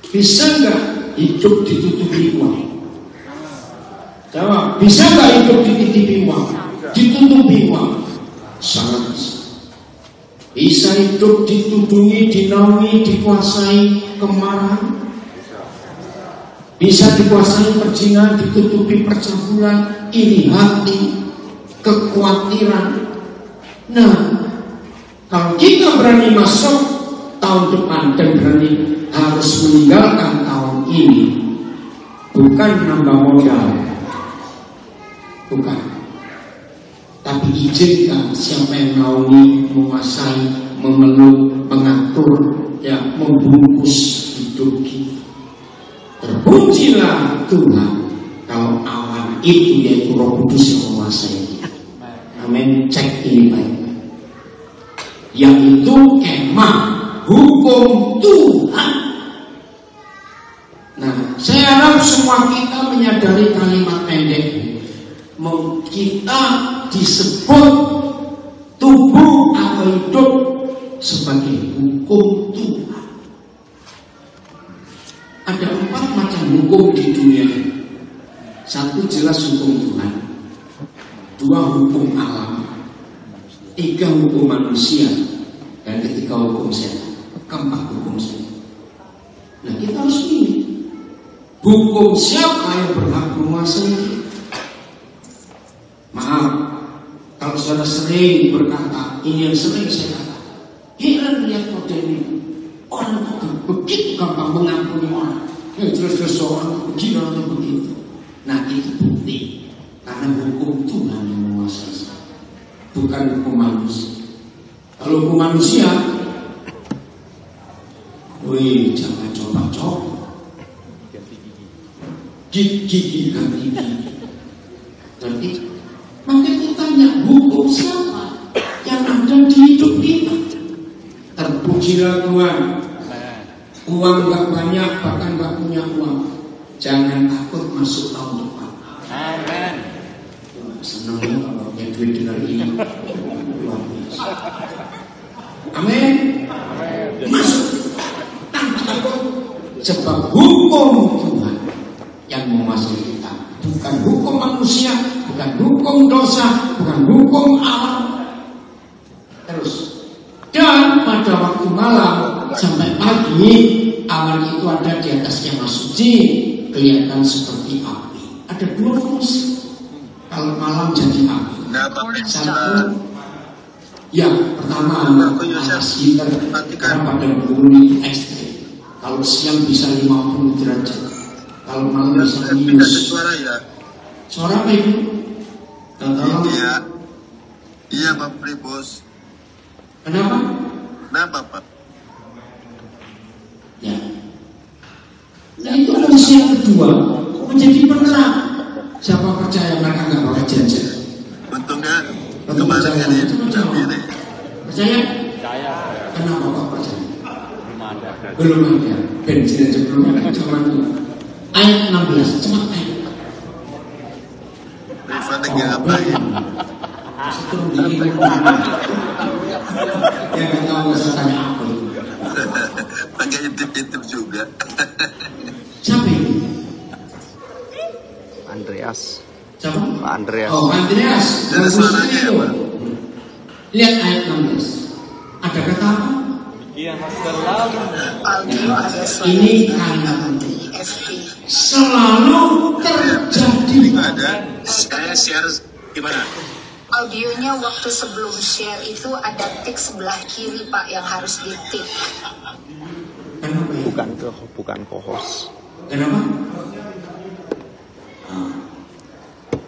bisa nggak hidup ditutupi uang? Jawab, bisa nggak hidup ditutupi uang? Ditutupi uang? Sangat bisa. Bisa hidup ditudungi, dinaungi, dikuasai kemarahan. Bisa dikuasai perjinahan, ditutupi percabulan, iri hati, kekhawatiran. Nah, kalau kita berani masuk tahun depan dan berani harus meninggalkan tahun ini, bukan nambah modal, bukan. Tapi izinkan siapa yang naungi, menguasai, memeluk, mengatur, ya, membungkus hidup kita. Terpujilah Tuhan kalau awan itu yaitu Roh Kudus yang menguasai. Amin. Cek ini baik. Yaitu kemah hukum Tuhan. Nah, saya harap semua kita menyadari kalimat pendek. Kita disebut tubuh atau hidup sebagai hukum Tuhan. Ada 4 macam hukum di dunia. 1 jelas hukum Tuhan, 2 hukum alam, 3 hukum manusia, dan 3 hukum setan, 4 hukum setan. Nah, kita harus pilih hukum siapa yang berhak menguasai kita. Maaf, kalau saudara sering berkata, ini yang sering saya kata, heran lihat model ini, orang begitu gampang mengampuni orang, terus orang begini atau begitu. Nah, itu bukti karena hukum Tuhan yang menguasai, bukan hukum manusia. Kalau hukum manusia, wih, jangan coba-coba, gigi ganti gigi. Jadi maka kita tanya, hukum siapa yang ada di hidup kita? Terpujilah Tuhan. Uang gak banyak, bahkan gak punya uang, jangan takut masuk tahun depan. Amin. Senang ya kalau punya duit dengar ini. Luar biasa. Amin. Masuk tanpa takut, sebab hukum Tuhan yang menguasai kita, bukan hukum manusia, bukan hukum dosa, bukan hukum alam. Terus, dan pada waktu malam sampai pagi, awan itu ada di atas kemah suci, kelihatan seperti api. Ada 2 fungsi. Kalau malam jadi api. Satu, ya pertama panas heater, karena pada bumi ekstrim. Kalau siang bisa 50 derajat, kalau malam bisa minus. Suara apa itu? Iya Pak Bos. Kenapa? Kenapa Pak? Ya. Nah, itu fungsi yang kedua, menjadi penerang. Siapa percaya mereka nggak pakai jajan? Untungnya Betul kemarin percaya? ini Betul percaya? ini. Percaya? Saya Kenapa kok percaya? belum ada. Belum ada. Bensin aja belum ada zaman itu. Ayat 16, cepat ayat. Rifan lagi ngapain? Setrum di ya nggak tahu bahasa tanya apa itu. Pakai intip-intip juga. Siapa itu? Andreas. Siapa? Pak Andreas. Oh, Andreas. Dari suaranya ya, Pak? Lihat ayat 16. Ada kata apa? Yang selalu Audio ada suara Ini kalimat penting. FT. Selalu terjadi. Nggak ada. Saya share gimana? Audionya waktu sebelum share itu ada tik sebelah kiri Pak yang harus ditik. Kenapa ya? Bukan co-host. Kenapa?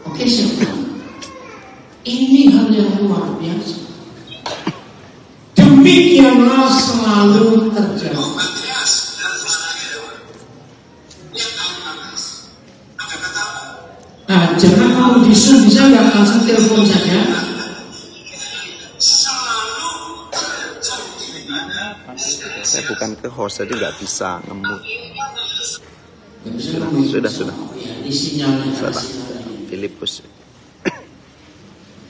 Oke, siapa? Ini hal yang luar biasa. Demikianlah selalu terjadi. Nah, jangan kamu di Zoom, bisa nggak langsung telepon saja? Saya bukan ke host, jadi nggak bisa ngemut. Nggak bisa ngomong. Sudah. Oh, ya, ini sinyalnya. Sudah. Filipus.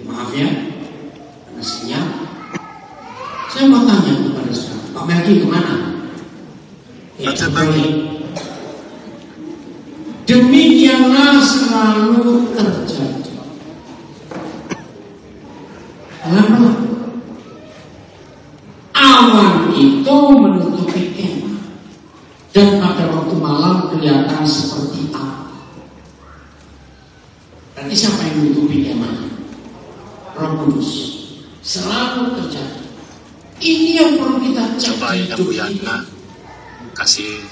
Maaf ya, karena sinyal. Saya mau tanya kepada saudara, Pak Melki kemana? Ya, Macet boleh. lagi. Demikianlah selalu terjadi. Kenapa? Awan itu menutupi kemah, dan pada waktu malam kelihatan seperti api. Berarti siapa yang menutupi kemah? Roh Kudus. Selalu terjadi. Ini yang perlu kita Coba cek yang hidup Bu ini. Yana kasih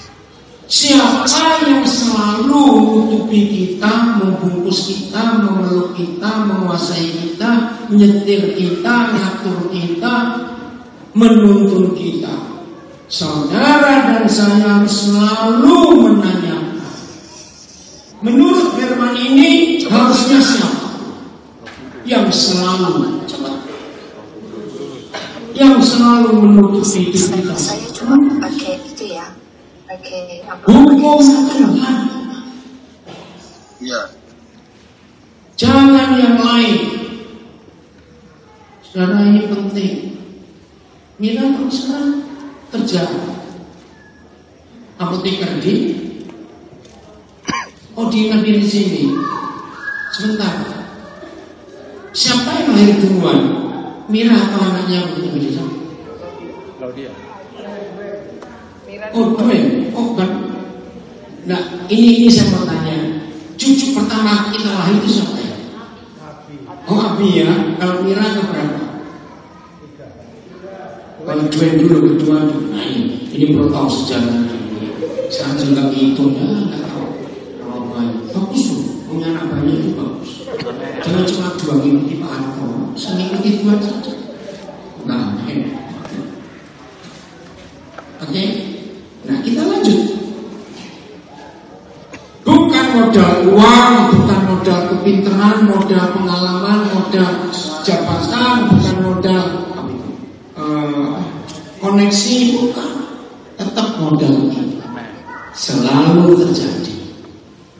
Siapa yang selalu menutupi kita, membungkus kita, memeluk kita, menguasai kita, menyetir kita, ngatur kita, menuntun kita. Saudara dan saya selalu menanyakan, menurut firman ini harusnya siapa? Yang selalu, yang selalu menutupi hidup kita. Saya cuma pakai itu ya, pakai apa? Hukum Tuhan. Iya. Jangan yang lain. Saudara, ini penting. Mira sekarang kerja apoteker di di sini. Sebentar. Siapa yang lahir duluan? Mira atau anaknya begitu bisa? Claudia. Oh, Duen. Oh, kan. Nah, ini saya mau tanya. Cucu pertama kita lahir itu siapa ya? Oh, Abi ya. Kalau Mira keberapa? Kalau Duen dulu, kedua dulu. Nah, ini perlu tahu sejarahnya. Saya juga ngitung ya, nggak tahu. Kalau banyak, bagus tuh. Punya anak banyak itu bagus. Jangan cuma dua ngikuti Pak Anko, saya ngikuti dua saja. Nah, oke. Nah, kita lanjut. Bukan modal uang, bukan modal kepintaran, modal pengalaman, modal jabatan, bukan modal koneksi, bukan. Tetap modal kita. Selalu terjadi.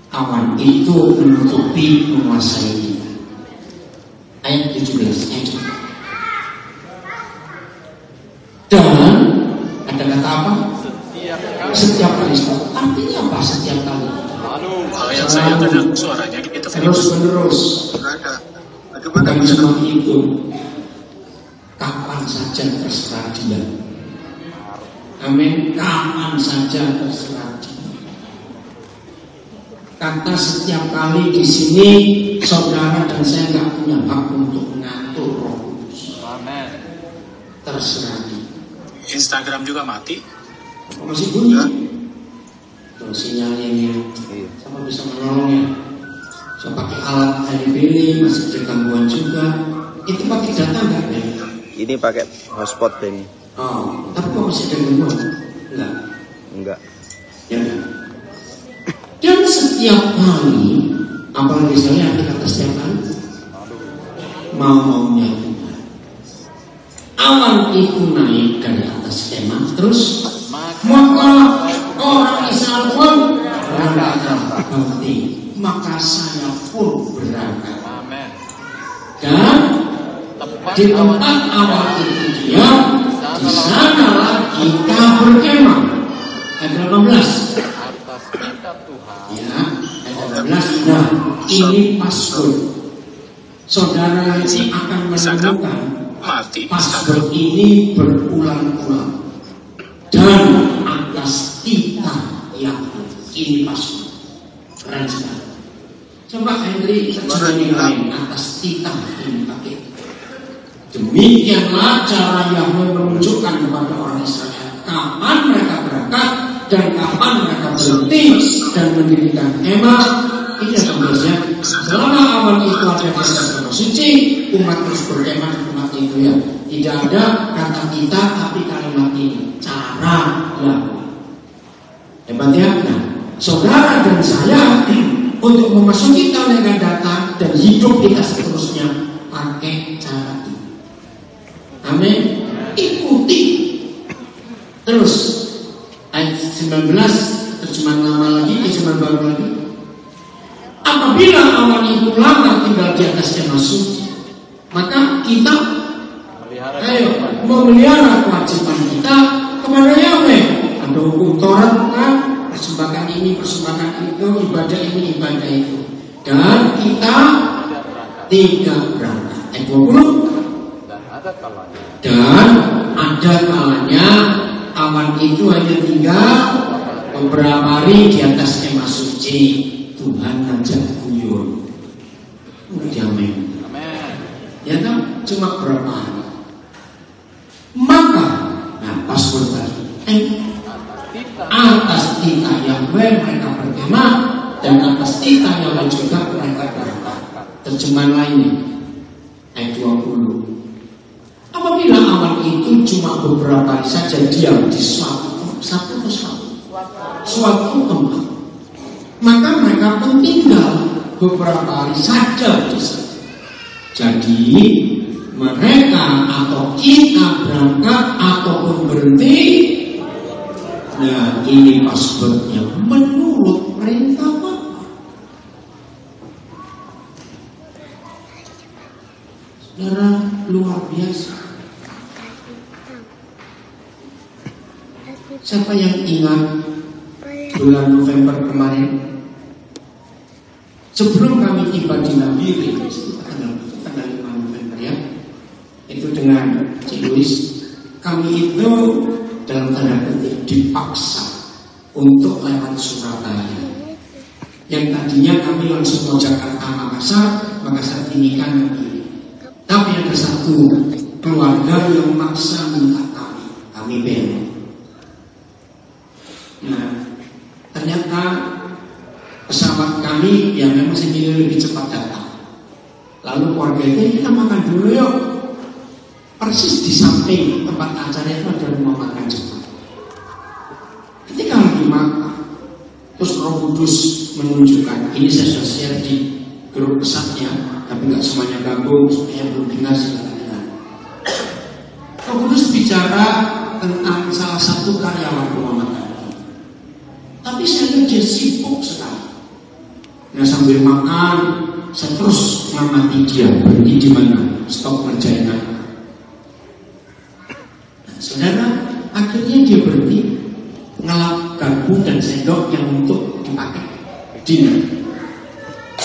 Awan itu menutupi, menguasai kita. Ayat 17. Dan ada kata apa? Setiap kali. Artinya apa setiap kali? Kalau yang saya dengar suaranya itu Terus menerus. Ada. Bukan cuma itu. Kapan saja terserah dia. Amin. Kapan saja terserah dia. Kata setiap kali di sini, saudara dan saya nggak punya hak untuk mengatur Roh Kudus. Amin. Terserah dia. Instagram juga mati. Masih bunyi. Tuh sinyalnya ini. Siapa bisa menolongnya? Saya pakai alat HDPD, masih ada gangguan juga. Itu pakai data nggak ya? Ini pakai hotspot ini. Oh, tapi kok masih ada gangguan? Enggak. Ya. Dan setiap kali, apalagi saya kata setiap kali, mau-maunya Tuhan. Awan itu naik dari atas kemah, terus maka orang Israel pun berangkat berarti, maka saya pun berangkat. Amin. Dan di tempat awan itu dia, di sanalah kita berkemah. Ayat 18. atas kita Tuhan. Ya, ayat 18. Nah, ini password. Saudara ini akan menemukan Mati. password ini berulang-ulang. Dan atas kita yang ini password. Keren sekali. Coba Henry terjemahan yang lain. Atas kita ini pakai. Demikianlah cara Yahweh menunjukkan kepada orang Israel kapan mereka berangkat dan kapan mereka berhenti dan mendirikan kemah. Ini sebenarnya selama awan itu ada di atas kemah suci, umat terus berkemah di tempat itu ya. Tidak ada kata kita tapi kalimat ini cara Yahweh. Hebat ya. Nah, saudara dan saya untuk memasuki tahun yang akan datang dan hidup kita seterusnya pakai cara ini. Amin. Ikuti. Terus ayat 19 terjemahan lama lagi, terjemahan baru lagi. Apabila awan itu lama tinggal di atas kemah suci, maka kita memelihara kewajiban kita kepada Yahweh. Ada hukum Taurat kan, persembahkan ini, persembahkan itu, ibadah ini, ibadah itu. Dan kita tidak berangkat. Ayat 20. Dan ada kalanya awan itu hanya tinggal beberapa hari di atas kemah suci. Tuhan ngajak guyur. Amin. Ya kan? Cuma berapa hari. Maka, nah password tadi. Atas kita Yahweh mereka berkemah dan atas kita Yahweh juga mereka berangkat. Terjemahan lainnya ayat 20. Apabila awan itu cuma beberapa hari saja diam di suatu tempat, maka mereka pun tinggal beberapa hari saja di sana. Jadi mereka atau kita berangkat ataupun berhenti. Nah, ini passwordnya menurut perintah Bapa. Saudara, luar biasa. Siapa yang ingat bulan November kemarin? Sebelum kami tiba di Nabire, tanggal 5 November ya, itu dengan Cik Luis, kami itu dalam tanda kutip dipaksa untuk lewat Surabaya. Yang tadinya kami langsung mau Jakarta Makassar Timika Nabire. Tapi ada satu keluarga yang maksa minta kami belok. Nah, ternyata pesawat kami yang memang sendiri lebih cepat datang. Lalu keluarga itu kita makan dulu yuk. Persis di samping tempat acara itu ada rumah makan Jepang. Ketika lagi makan, terus Roh Kudus menunjukkan, ini saya sudah share di grup pesatnya, tapi nggak semuanya gabung supaya belum dengar silakan. Roh Kudus bicara tentang salah satu karyawan rumah makan. Tapi saya lihat dia sibuk sekali. Nah, sambil makan, saya terus mengamati dia berhenti di mana, stop ngerjain apa. Nah, saudara, akhirnya dia berhenti ngelap garpu dan sendok yang untuk dipakai dinner.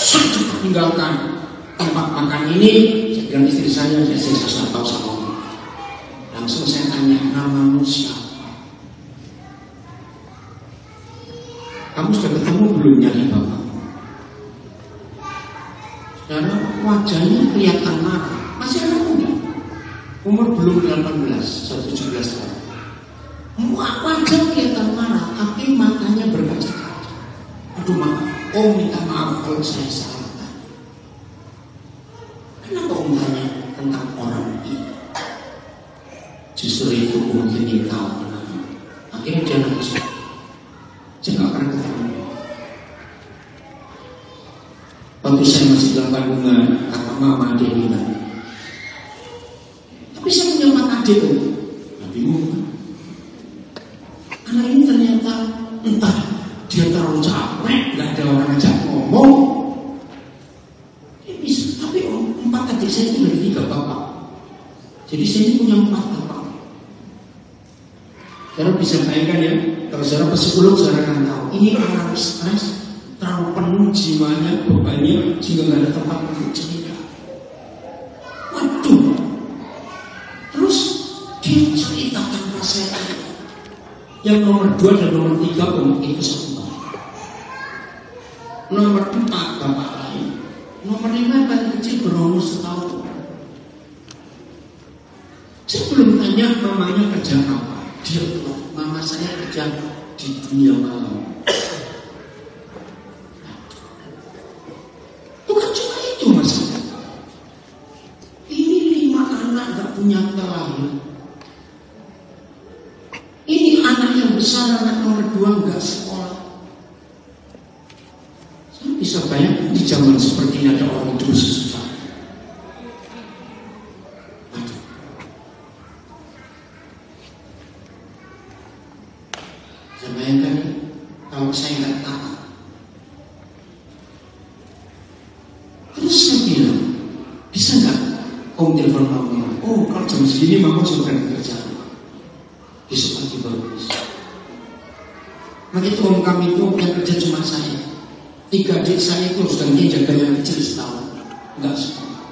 Sudah meninggalkan tempat makan ini, saya bilang istri saya sudah tahu sama orang. Langsung saya tanya, namamu siapa? Kamu sudah ketemu belum nyari bapak? Saudara, wajahnya kelihatan marah. Masih anak muda, umur belum 18, 17 tahun. Wajah kelihatan marah, tapi matanya berkaca-kaca. Aduh maaf, minta maaf kalau saya salah. Kenapa tanya tentang orang ini? Justru itu mungkin dia tahu. Akhirnya dia nangis. Saya nggak pernah ketemu. Waktu saya masih dalam kandungan, kata mama dia bilang, tapi saya punya empat adik tuh. Nah, bingung kan? Anak ini ternyata entah dia terlalu capek, nggak ada orang ajak ngomong. Tapi empat adik saya itu dari 3 bapak. Jadi saya ini punya 4 bapak. Saudara bisa bayangkan ya, kalau saudara psikolog saudara akan tahu ini orang stres, terlalu penuh jiwanya, bebannya, sehingga nggak ada tempat untuk cerita. Waduh, terus dia ceritakan rasanya. Yang nomor 2 dan nomor 3 itu satu bapak. Nomor 4 bapak lain. Nomor 5 paling kecil berumur setahun. Saya belum tanya mamanya kerja apa. Dia bilang, mama saya kerja di dunia malam. Bukan cuma itu masalah. Ini 5 anak gak punya kelahiran. Ini anak yang besar, anak nomor 2 gak sekolah. Saya bisa bayangkan di zaman seperti ini ada orang itu susah. Bayangkan kalau saya nggak tahu. Terus saya bilang, bisa nggak om telepon mama? Oh, kalau jam segini mama sudah kerja. Besok pagi bagus. Nah itu om kami itu yang kerja cuma saya. 3 adik saya itu sudah jaga yang kecil setahun, nggak sekolah.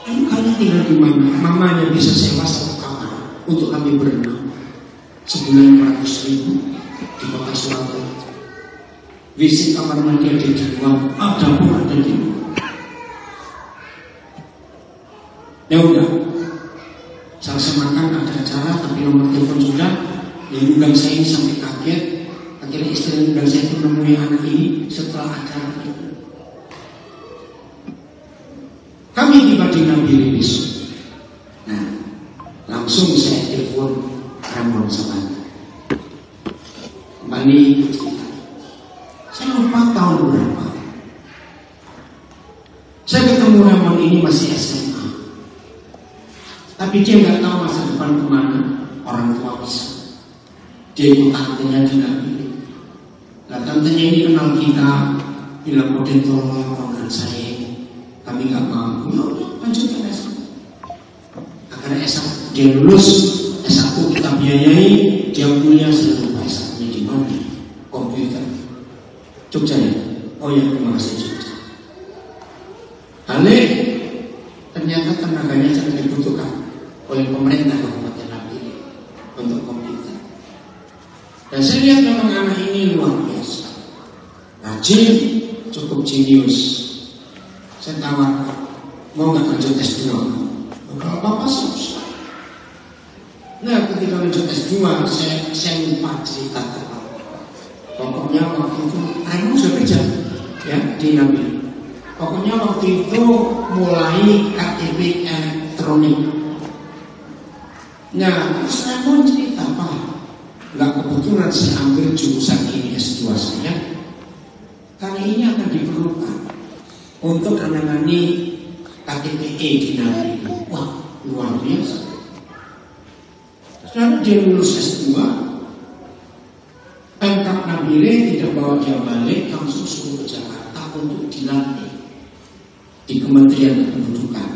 Lalu kalian tinggal di mana? Mamanya bisa sewa 1 kamar untuk kami berenang. Sebulan 400.000 di kota Surabaya. WC kamar mandi ada di luar, dapur ada di luar. Ya udah, selesai makan ada acara, tapi nomor telepon sudah. Yang undang saya ini sampai kaget. Akhirnya istri yang undang saya itu menemui anak ini setelah acara itu. Kami tiba di Nabili besok. Nah, langsung saya telepon Ramon sama kembali cerita. Saya lupa tahun berapa. Saya ketemu Ramon ini masih SMA, tapi dia nggak tahu masa depan kemana. Orang tua bisa. Dia ikut tantenya di Nabili. Nah tantenya ini kenal kita, bilang Oden tolong program saya. Kami nggak mau. Ya udah lanjutkan S1. Akhirnya S1 dia lulus. S1 kita biayai, dia kuliah seluruh S1-nya di mana? Komputer. Jogja ya? Oh ya, terima kasih Jogja. Balik, ternyata tenaganya sangat dibutuhkan oleh pemerintah Kabupaten Nabili untuk komputer. Dan saya lihat memang anak ini luar biasa. Rajin, cukup jenius. Saya tawarkan, mau nggak lanjut S2? Kalau Bapak susah. Nah ketika lanjut S2 saya lupa cerita tentang. Pokoknya waktu itu Raymond sudah kerja ya di Nabili. Pokoknya waktu itu mulai KTP elektronik. Nah terus Raymond cerita apa? Nggak kebetulan saya ambil jurusan ini S2 saya. Karena ini akan diperlukan untuk menangani KTP di Nabili. Wah luar biasa. Setelah dia lulus S2, Pemkab Nabili tidak bawa dia balik, langsung suruh ke Jakarta untuk dilatih di Kementerian Kependudukan,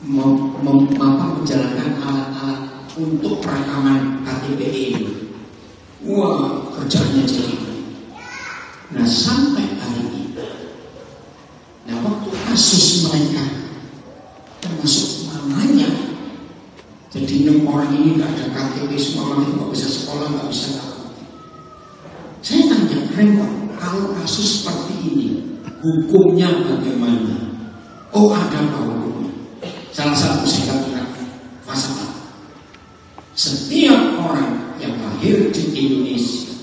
menjalankan alat-alat untuk perekaman KTP ini. Wah, kerjanya jadi. Nah sampai hari ini, nah waktu kasus mereka termasuk mamanya. Jadi 6 orang ini nggak ada KTP, semua orang itu nggak bisa sekolah, nggak bisa apa. Saya tanya, Raymond, kalau kasus seperti ini, hukumnya bagaimana? Oh ada apa hukumnya? Salah satu saya katakan masalah. Setiap orang yang lahir di Indonesia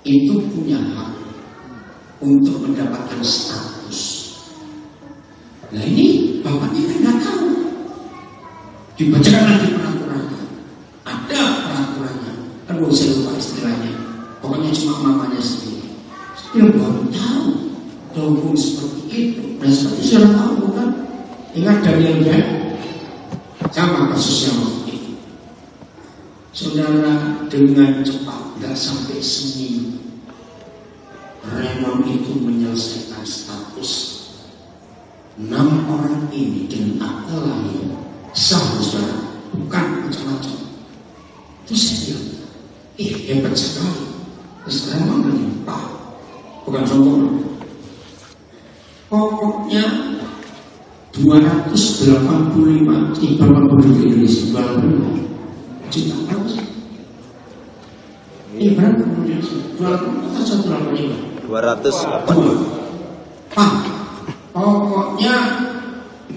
itu punya hak untuk mendapatkan status. Nah ini bapaknya kan nggak tahu. Dibacakan lagi peraturannya. Ada peraturannya. Aduh saya lupa istilahnya. Pokoknya cuma mamanya sendiri. Dia baru tahu ada hukum seperti itu. Dan seperti sudah tahu bukan? Ingat Daniel Beck? Sama kasusnya waktu itu. Saudara dengan cepat, nggak sampai seminggu, Raymond itu menyelesaikan status 6 orang ini dengan akte lahir. Sah saudara, bukan macam-macam. Bisa dia, hebat sekali. Sekarang mana nih? Pak, bukan sombong. Pokoknya 285 di penduduk Indonesia, 285 juta berapa sih? Ini berapa Indonesia? 285. 280. Pak, pokoknya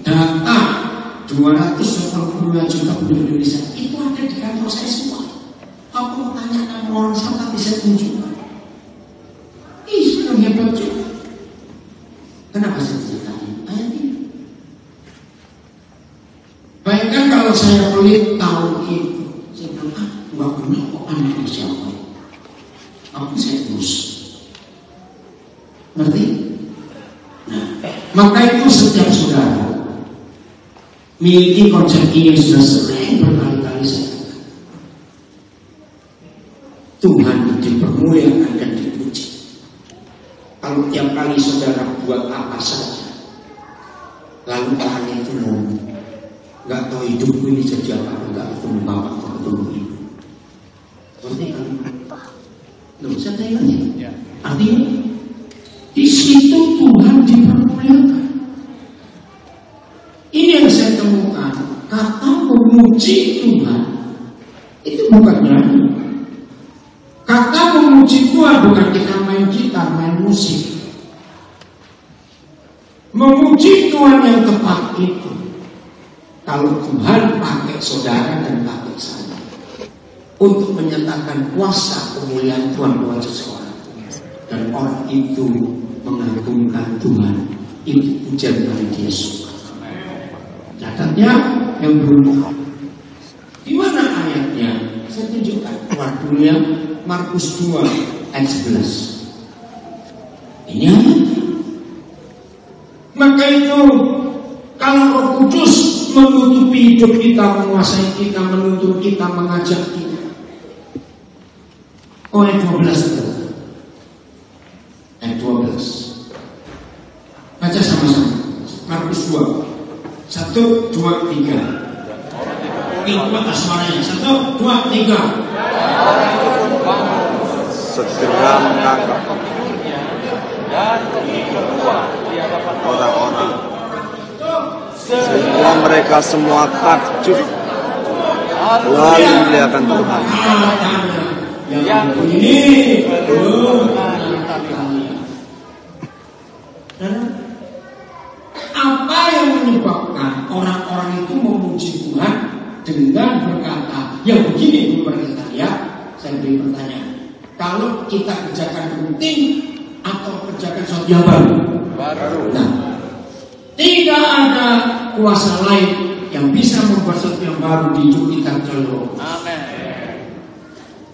data 285 juta penduduk Indonesia itu ada di kantor saya semua. Aku mau tanya nama orang sana bisa tunjukkan. Ih, sudah hebat juga. Kenapa saya ceritain ayat ini? Bayangkan kalau saya pelit tahu itu, saya bilang, nggak kenal kok anak siapa. Aku saya terus. Ngerti? Nah, maka itu setiap saudara miliki konsep ini yang sudah sering berkali-kali saya katakan. Tuhan dipermuliakan dan dipuji. Kalau tiap kali saudara buat apa saja, lalu orang itu ngomong, nggak tahu hidupku ini jadi apa, nggak ketemu bapak, nggak ketemu ibu. Berarti kan, loh, saya tanya ya. Artinya di situ Tuhan dipermuliakan. Ini yang saya temukan. Kata memuji Tuhan itu bukan nyanyi. Kata memuji Tuhan bukan kita main gitar, main musik. Memuji Tuhan yang tepat itu kalau Tuhan pakai saudara dan pakai saya untuk menyatakan kuasa kemuliaan Tuhan buat seseorang, dan orang itu mengagungkan Tuhan, itu pujian yang dia suka. Catatnya yang berubah. Di mana ayatnya? Saya tunjukkan. Keluar dulu ya, Markus 2 ayat 11. Ini ayatnya. Maka itu kalau Roh Kudus menutupi hidup kita, menguasai kita, menuntun kita, mengajak kita. Oh, ayat 12 itu. Ayat 12. Baca sama-sama. Markus 2. 1, 2, 3. Ikut suaranya. 1, 2, 3. Segera menangkap orang-orang sehingga mereka semua takjub lalu melihatkan Tuhan. Yang ini apa yang menyebabkan orang-orang itu memuji Tuhan dengan berkata, ya begini pemerintah ya, saya beri pertanyaan. Kalau kita kerjakan rutin atau kerjakan sesuatu yang baru. Nah, tidak ada kuasa lain yang bisa membuat sesuatu yang baru di hidup kita keluar.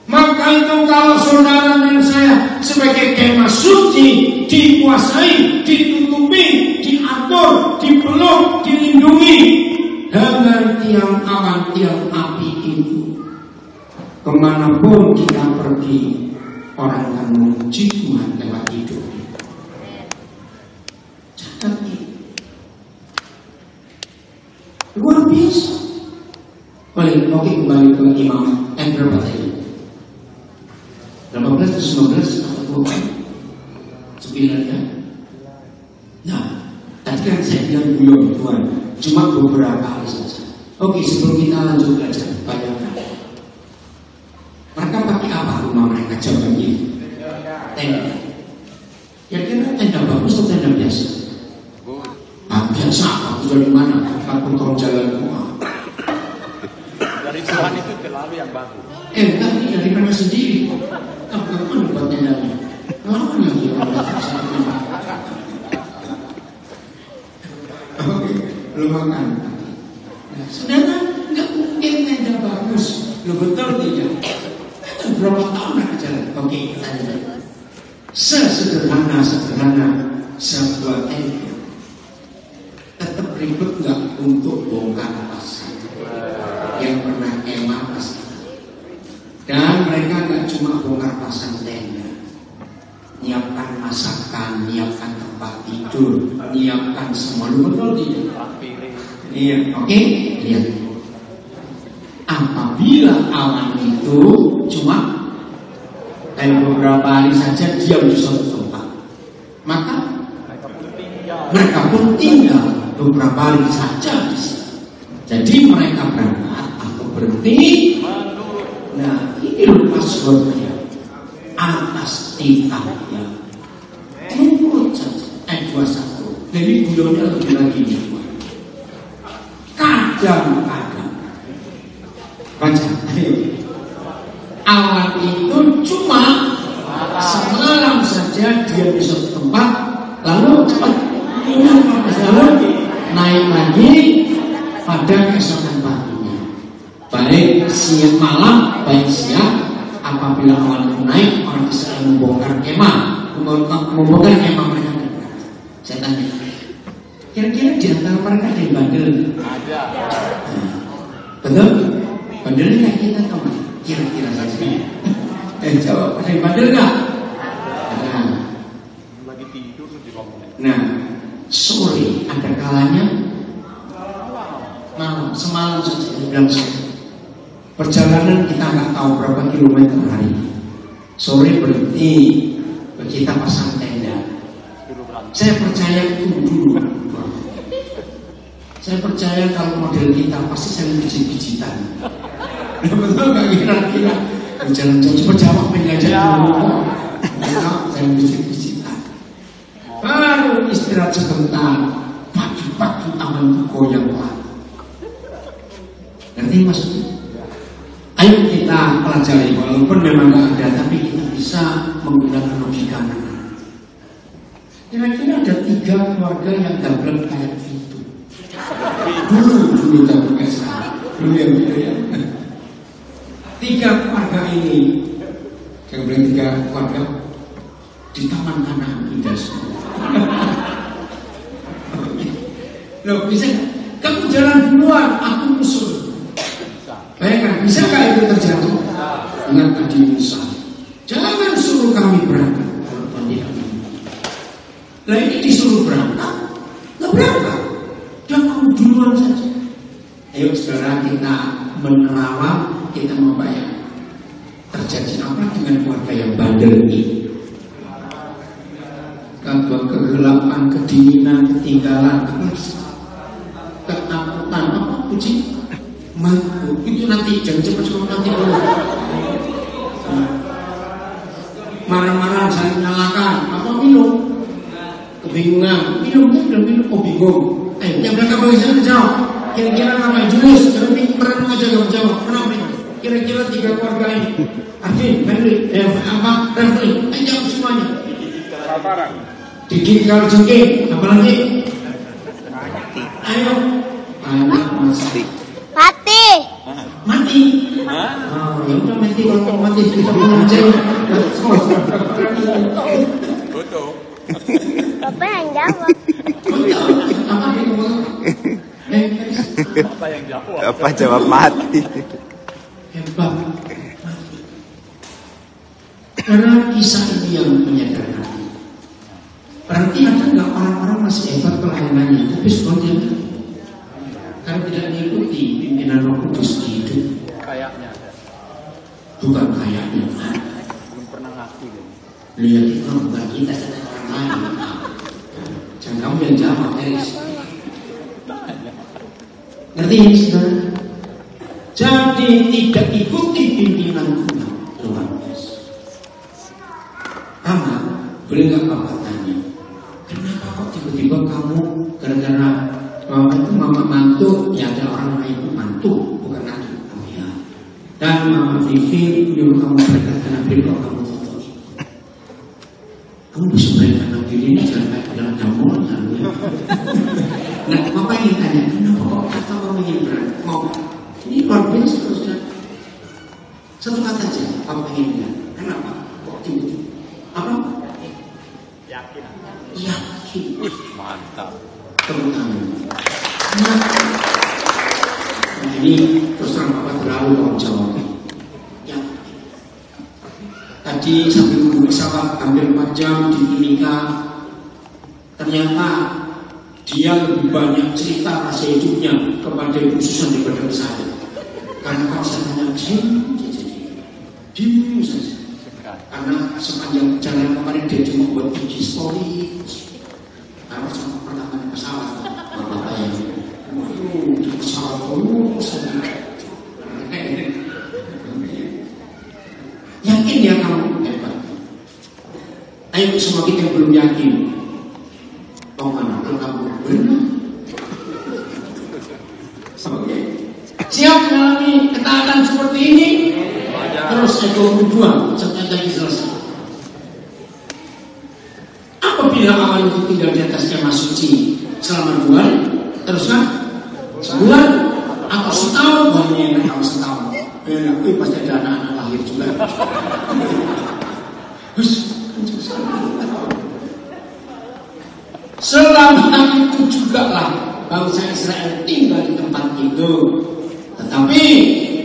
Maka itu kalau saudara dan saya sebagai kemah suci dikuasai, ditutupi, diatur, dipeluk, dilindungi dengan tiang awan, tiang api itu, kemanapun kita pergi, orang akan memuji Tuhan lewat hidup. Catat ini luar biasa. Oke, kembali ke imam. Berapa tadi? 18 atau 19 atau 9 ya? Nah, tadi kan saya bilang belum Tuhan, cuma beberapa hal saja. Oke, sebelum kita lanjut belajar, bayangkan mereka pakai apa rumah mereka zaman ini? Tenda. Ya kira tenda bagus atau tenda biasa? Biasa, aku dari mana? Aku tahu jalan rumah. Dari Tuhan itu selalu yang bagus. Enggak, ini dari mereka sendiri. Kapan buat tendanya? Lawan lagi orang Oke, belum makan. Saudara, nggak mungkin tenda bagus. Lo betul tidak? Berapa tahun nak jalan? Oke, kita lihat. Sesederhana sebuah tenda, tetap ribet nggak untuk bongkar pasang yang pernah kemah pasang. Dan mereka nggak cuma bongkar pasang tenda, nyiapkan masakan, nyiapkan tempat tidur, nyiapkan semua. Betul tidak? Iya, oke. Lihat. apabila awan itu cuma beberapa hari saja diam di suatu tempat, maka mereka pun tinggal beberapa hari saja di situ. Jadi mereka berangkat atau berhenti. Nah, ini passwordnya atas titahnya. Menurut saja 21. Jadi beliaunya lebih lagi nih. Kadang-kadang baca, ayo. Awan itu cuma semalam saja dia di suatu tempat, lalu cepat naik lagi pada keesokan paginya. Baik siang malam, baik siang. Apabila awan itu naik, orang bisa membongkar kemah, mereka. Saya tanya, kira-kira di antara mereka ada yang bandel? Ada. Betul? Bandelnya kayak kita tahu nggak? Kira-kira saja. Jawab, ada yang bandel nggak? Ada. Lagi tidur di bangunan. Nah, sore ada kalanya malam, semalam saja bilang sore. Perjalanan kita nggak tahu berapa kilometer hari. Sore berhenti, kita pasang tenda. Saya percaya itu dulu. Saya percaya kalau model kita pasti saya biji-bijitan. Betul nggak kira-kira? Jalan-jalan coba jawab aja dulu. Saya biji-bijitan. Baru istirahat sebentar, pagi-pagi awan goyang lagi. Ngerti maksudnya? Ayo kita pelajari, walaupun memang nggak ada, tapi kita bisa menggunakan logika. Kira-kira ada 3 keluarga yang gablek kayak itu. Dulu gablek sekarang. Dulu ya. 3 keluarga ini, saya bilang 3 keluarga di Taman Kanan Indah semua. Loh bisa? Kamu jalan duluan, aku musuh. Bayangkan, bisakah itu terjadi? Dengan tadi Musa, jangan suruh kami berangkat. Nah ini disuruh berangkat, nggak berangkat. Dan kamu duluan saja. Ayo saudara, kita menerawang, kita membayang terjadi apa dengan keluarga yang bandel ini. Kegelapan, kedinginan, ketinggalan, ketakutan, apa puji? Mampu itu nanti jangan cepat-cepat nanti dulu. Marah-marah saling nyalakan, apa minum? Kebingungan, minum, oh bingung. Yang mereka bagi jawab. Kira-kira apa? Julus, jangan merenung aja gak menjawab. Kenapa ini? Kira-kira 3 keluarga ini. Arvin, Henry, Refli, jawab semuanya. Dikit kalau jengking, apa lagi? Ayo, anak mati. Mati. Oh, ya udah mati, kalau mati kita mau aja. Betul. Bapak yang jawab. Apa yang jawab? Apa jawab mati? Hebat. Karena kisah ini yang menyadarkan. Berarti ada nggak orang-orang masih hebat pelayanannya, tapi sebetulnya karena tidak mengikuti pimpinan Roh Kudus di hidup. Kayaknya ada. Bukan kayaknya. Belum pernah ngaku gitu. Lihat itu bukan kita, sedang orang lain. Jangan kamu yang jawab, Eris. Ngerti ini saudara? Jadi tidak ikuti pimpinan Tuhan Yesus. Amat, boleh nggak Bapak tanya? Kenapa kok tiba-tiba kamu gara-gara mama mantu, ya ada orang lain itu mantu, bukan anak. Oh ya. Dan Mama Vivi nyuruh kamu berkata Nabi kalau kamu foto itu. Kamu bisa berikan Nabi ini jangan kayak dalam jamurnya. Nah, Bapak ingin tanya, kenapa kok kata kamu ingin berangkat? Mau? Ini luar biasa saudara. Satu kata aja, Bapak ingin bilang. Kenapa? Kok tiba-tiba? Apa? Yakin. Yakin. Mantap. Terutama. Nah, ini terus terang Bapak terlalu kalau jawab. Ya. Tadi sambil menunggu pesawat hampir 4 jam di Timika, ternyata dia lebih banyak cerita rasa hidupnya kepada Ibu Susan daripada saya. Karena kalau saya tanya jim, dia jadi diem saja. Karena sepanjang jalan kemarin dia cuma buat biji story. Karena sama pertama di pesawat, bapak yang di pesawat yakin ya kamu hebat. Ayo semua kita yang belum yakin. Oh mana kalau kamu benar. Oke. Siap mengalami ketaatan seperti ini? Terus ego berjuang sampai tadi selesai. Apabila amal itu tinggal di atas kemah suci selama 2 hari, teruskan sebulan atau setahun, banyak kalau setahun. Tapi pasti ada anak-anak lahir juga. Selama itu juga lah bangsa Israel tinggal di tempat itu. Tetapi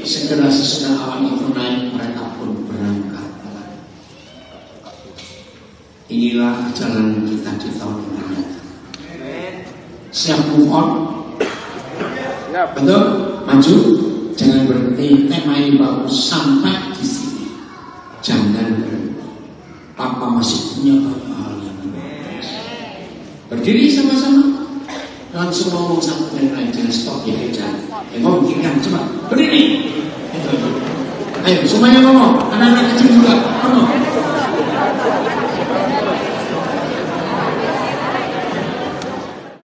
segera sesudah awal itu naik, mereka pun berangkat. Inilah jalan kita di tahun ini. Siap move on? Betul? Maju? Jangan berhenti. Tema ini bagus sampai di sini. Jangan berhenti. Papa masih punya banyak hal yang bagus. Berdiri sama-sama. Langsung ngomong satu dan lain. Jangan stop ya, jangan. Ngomong kira coba berdiri. Ayo semuanya ngomong. Anak-anak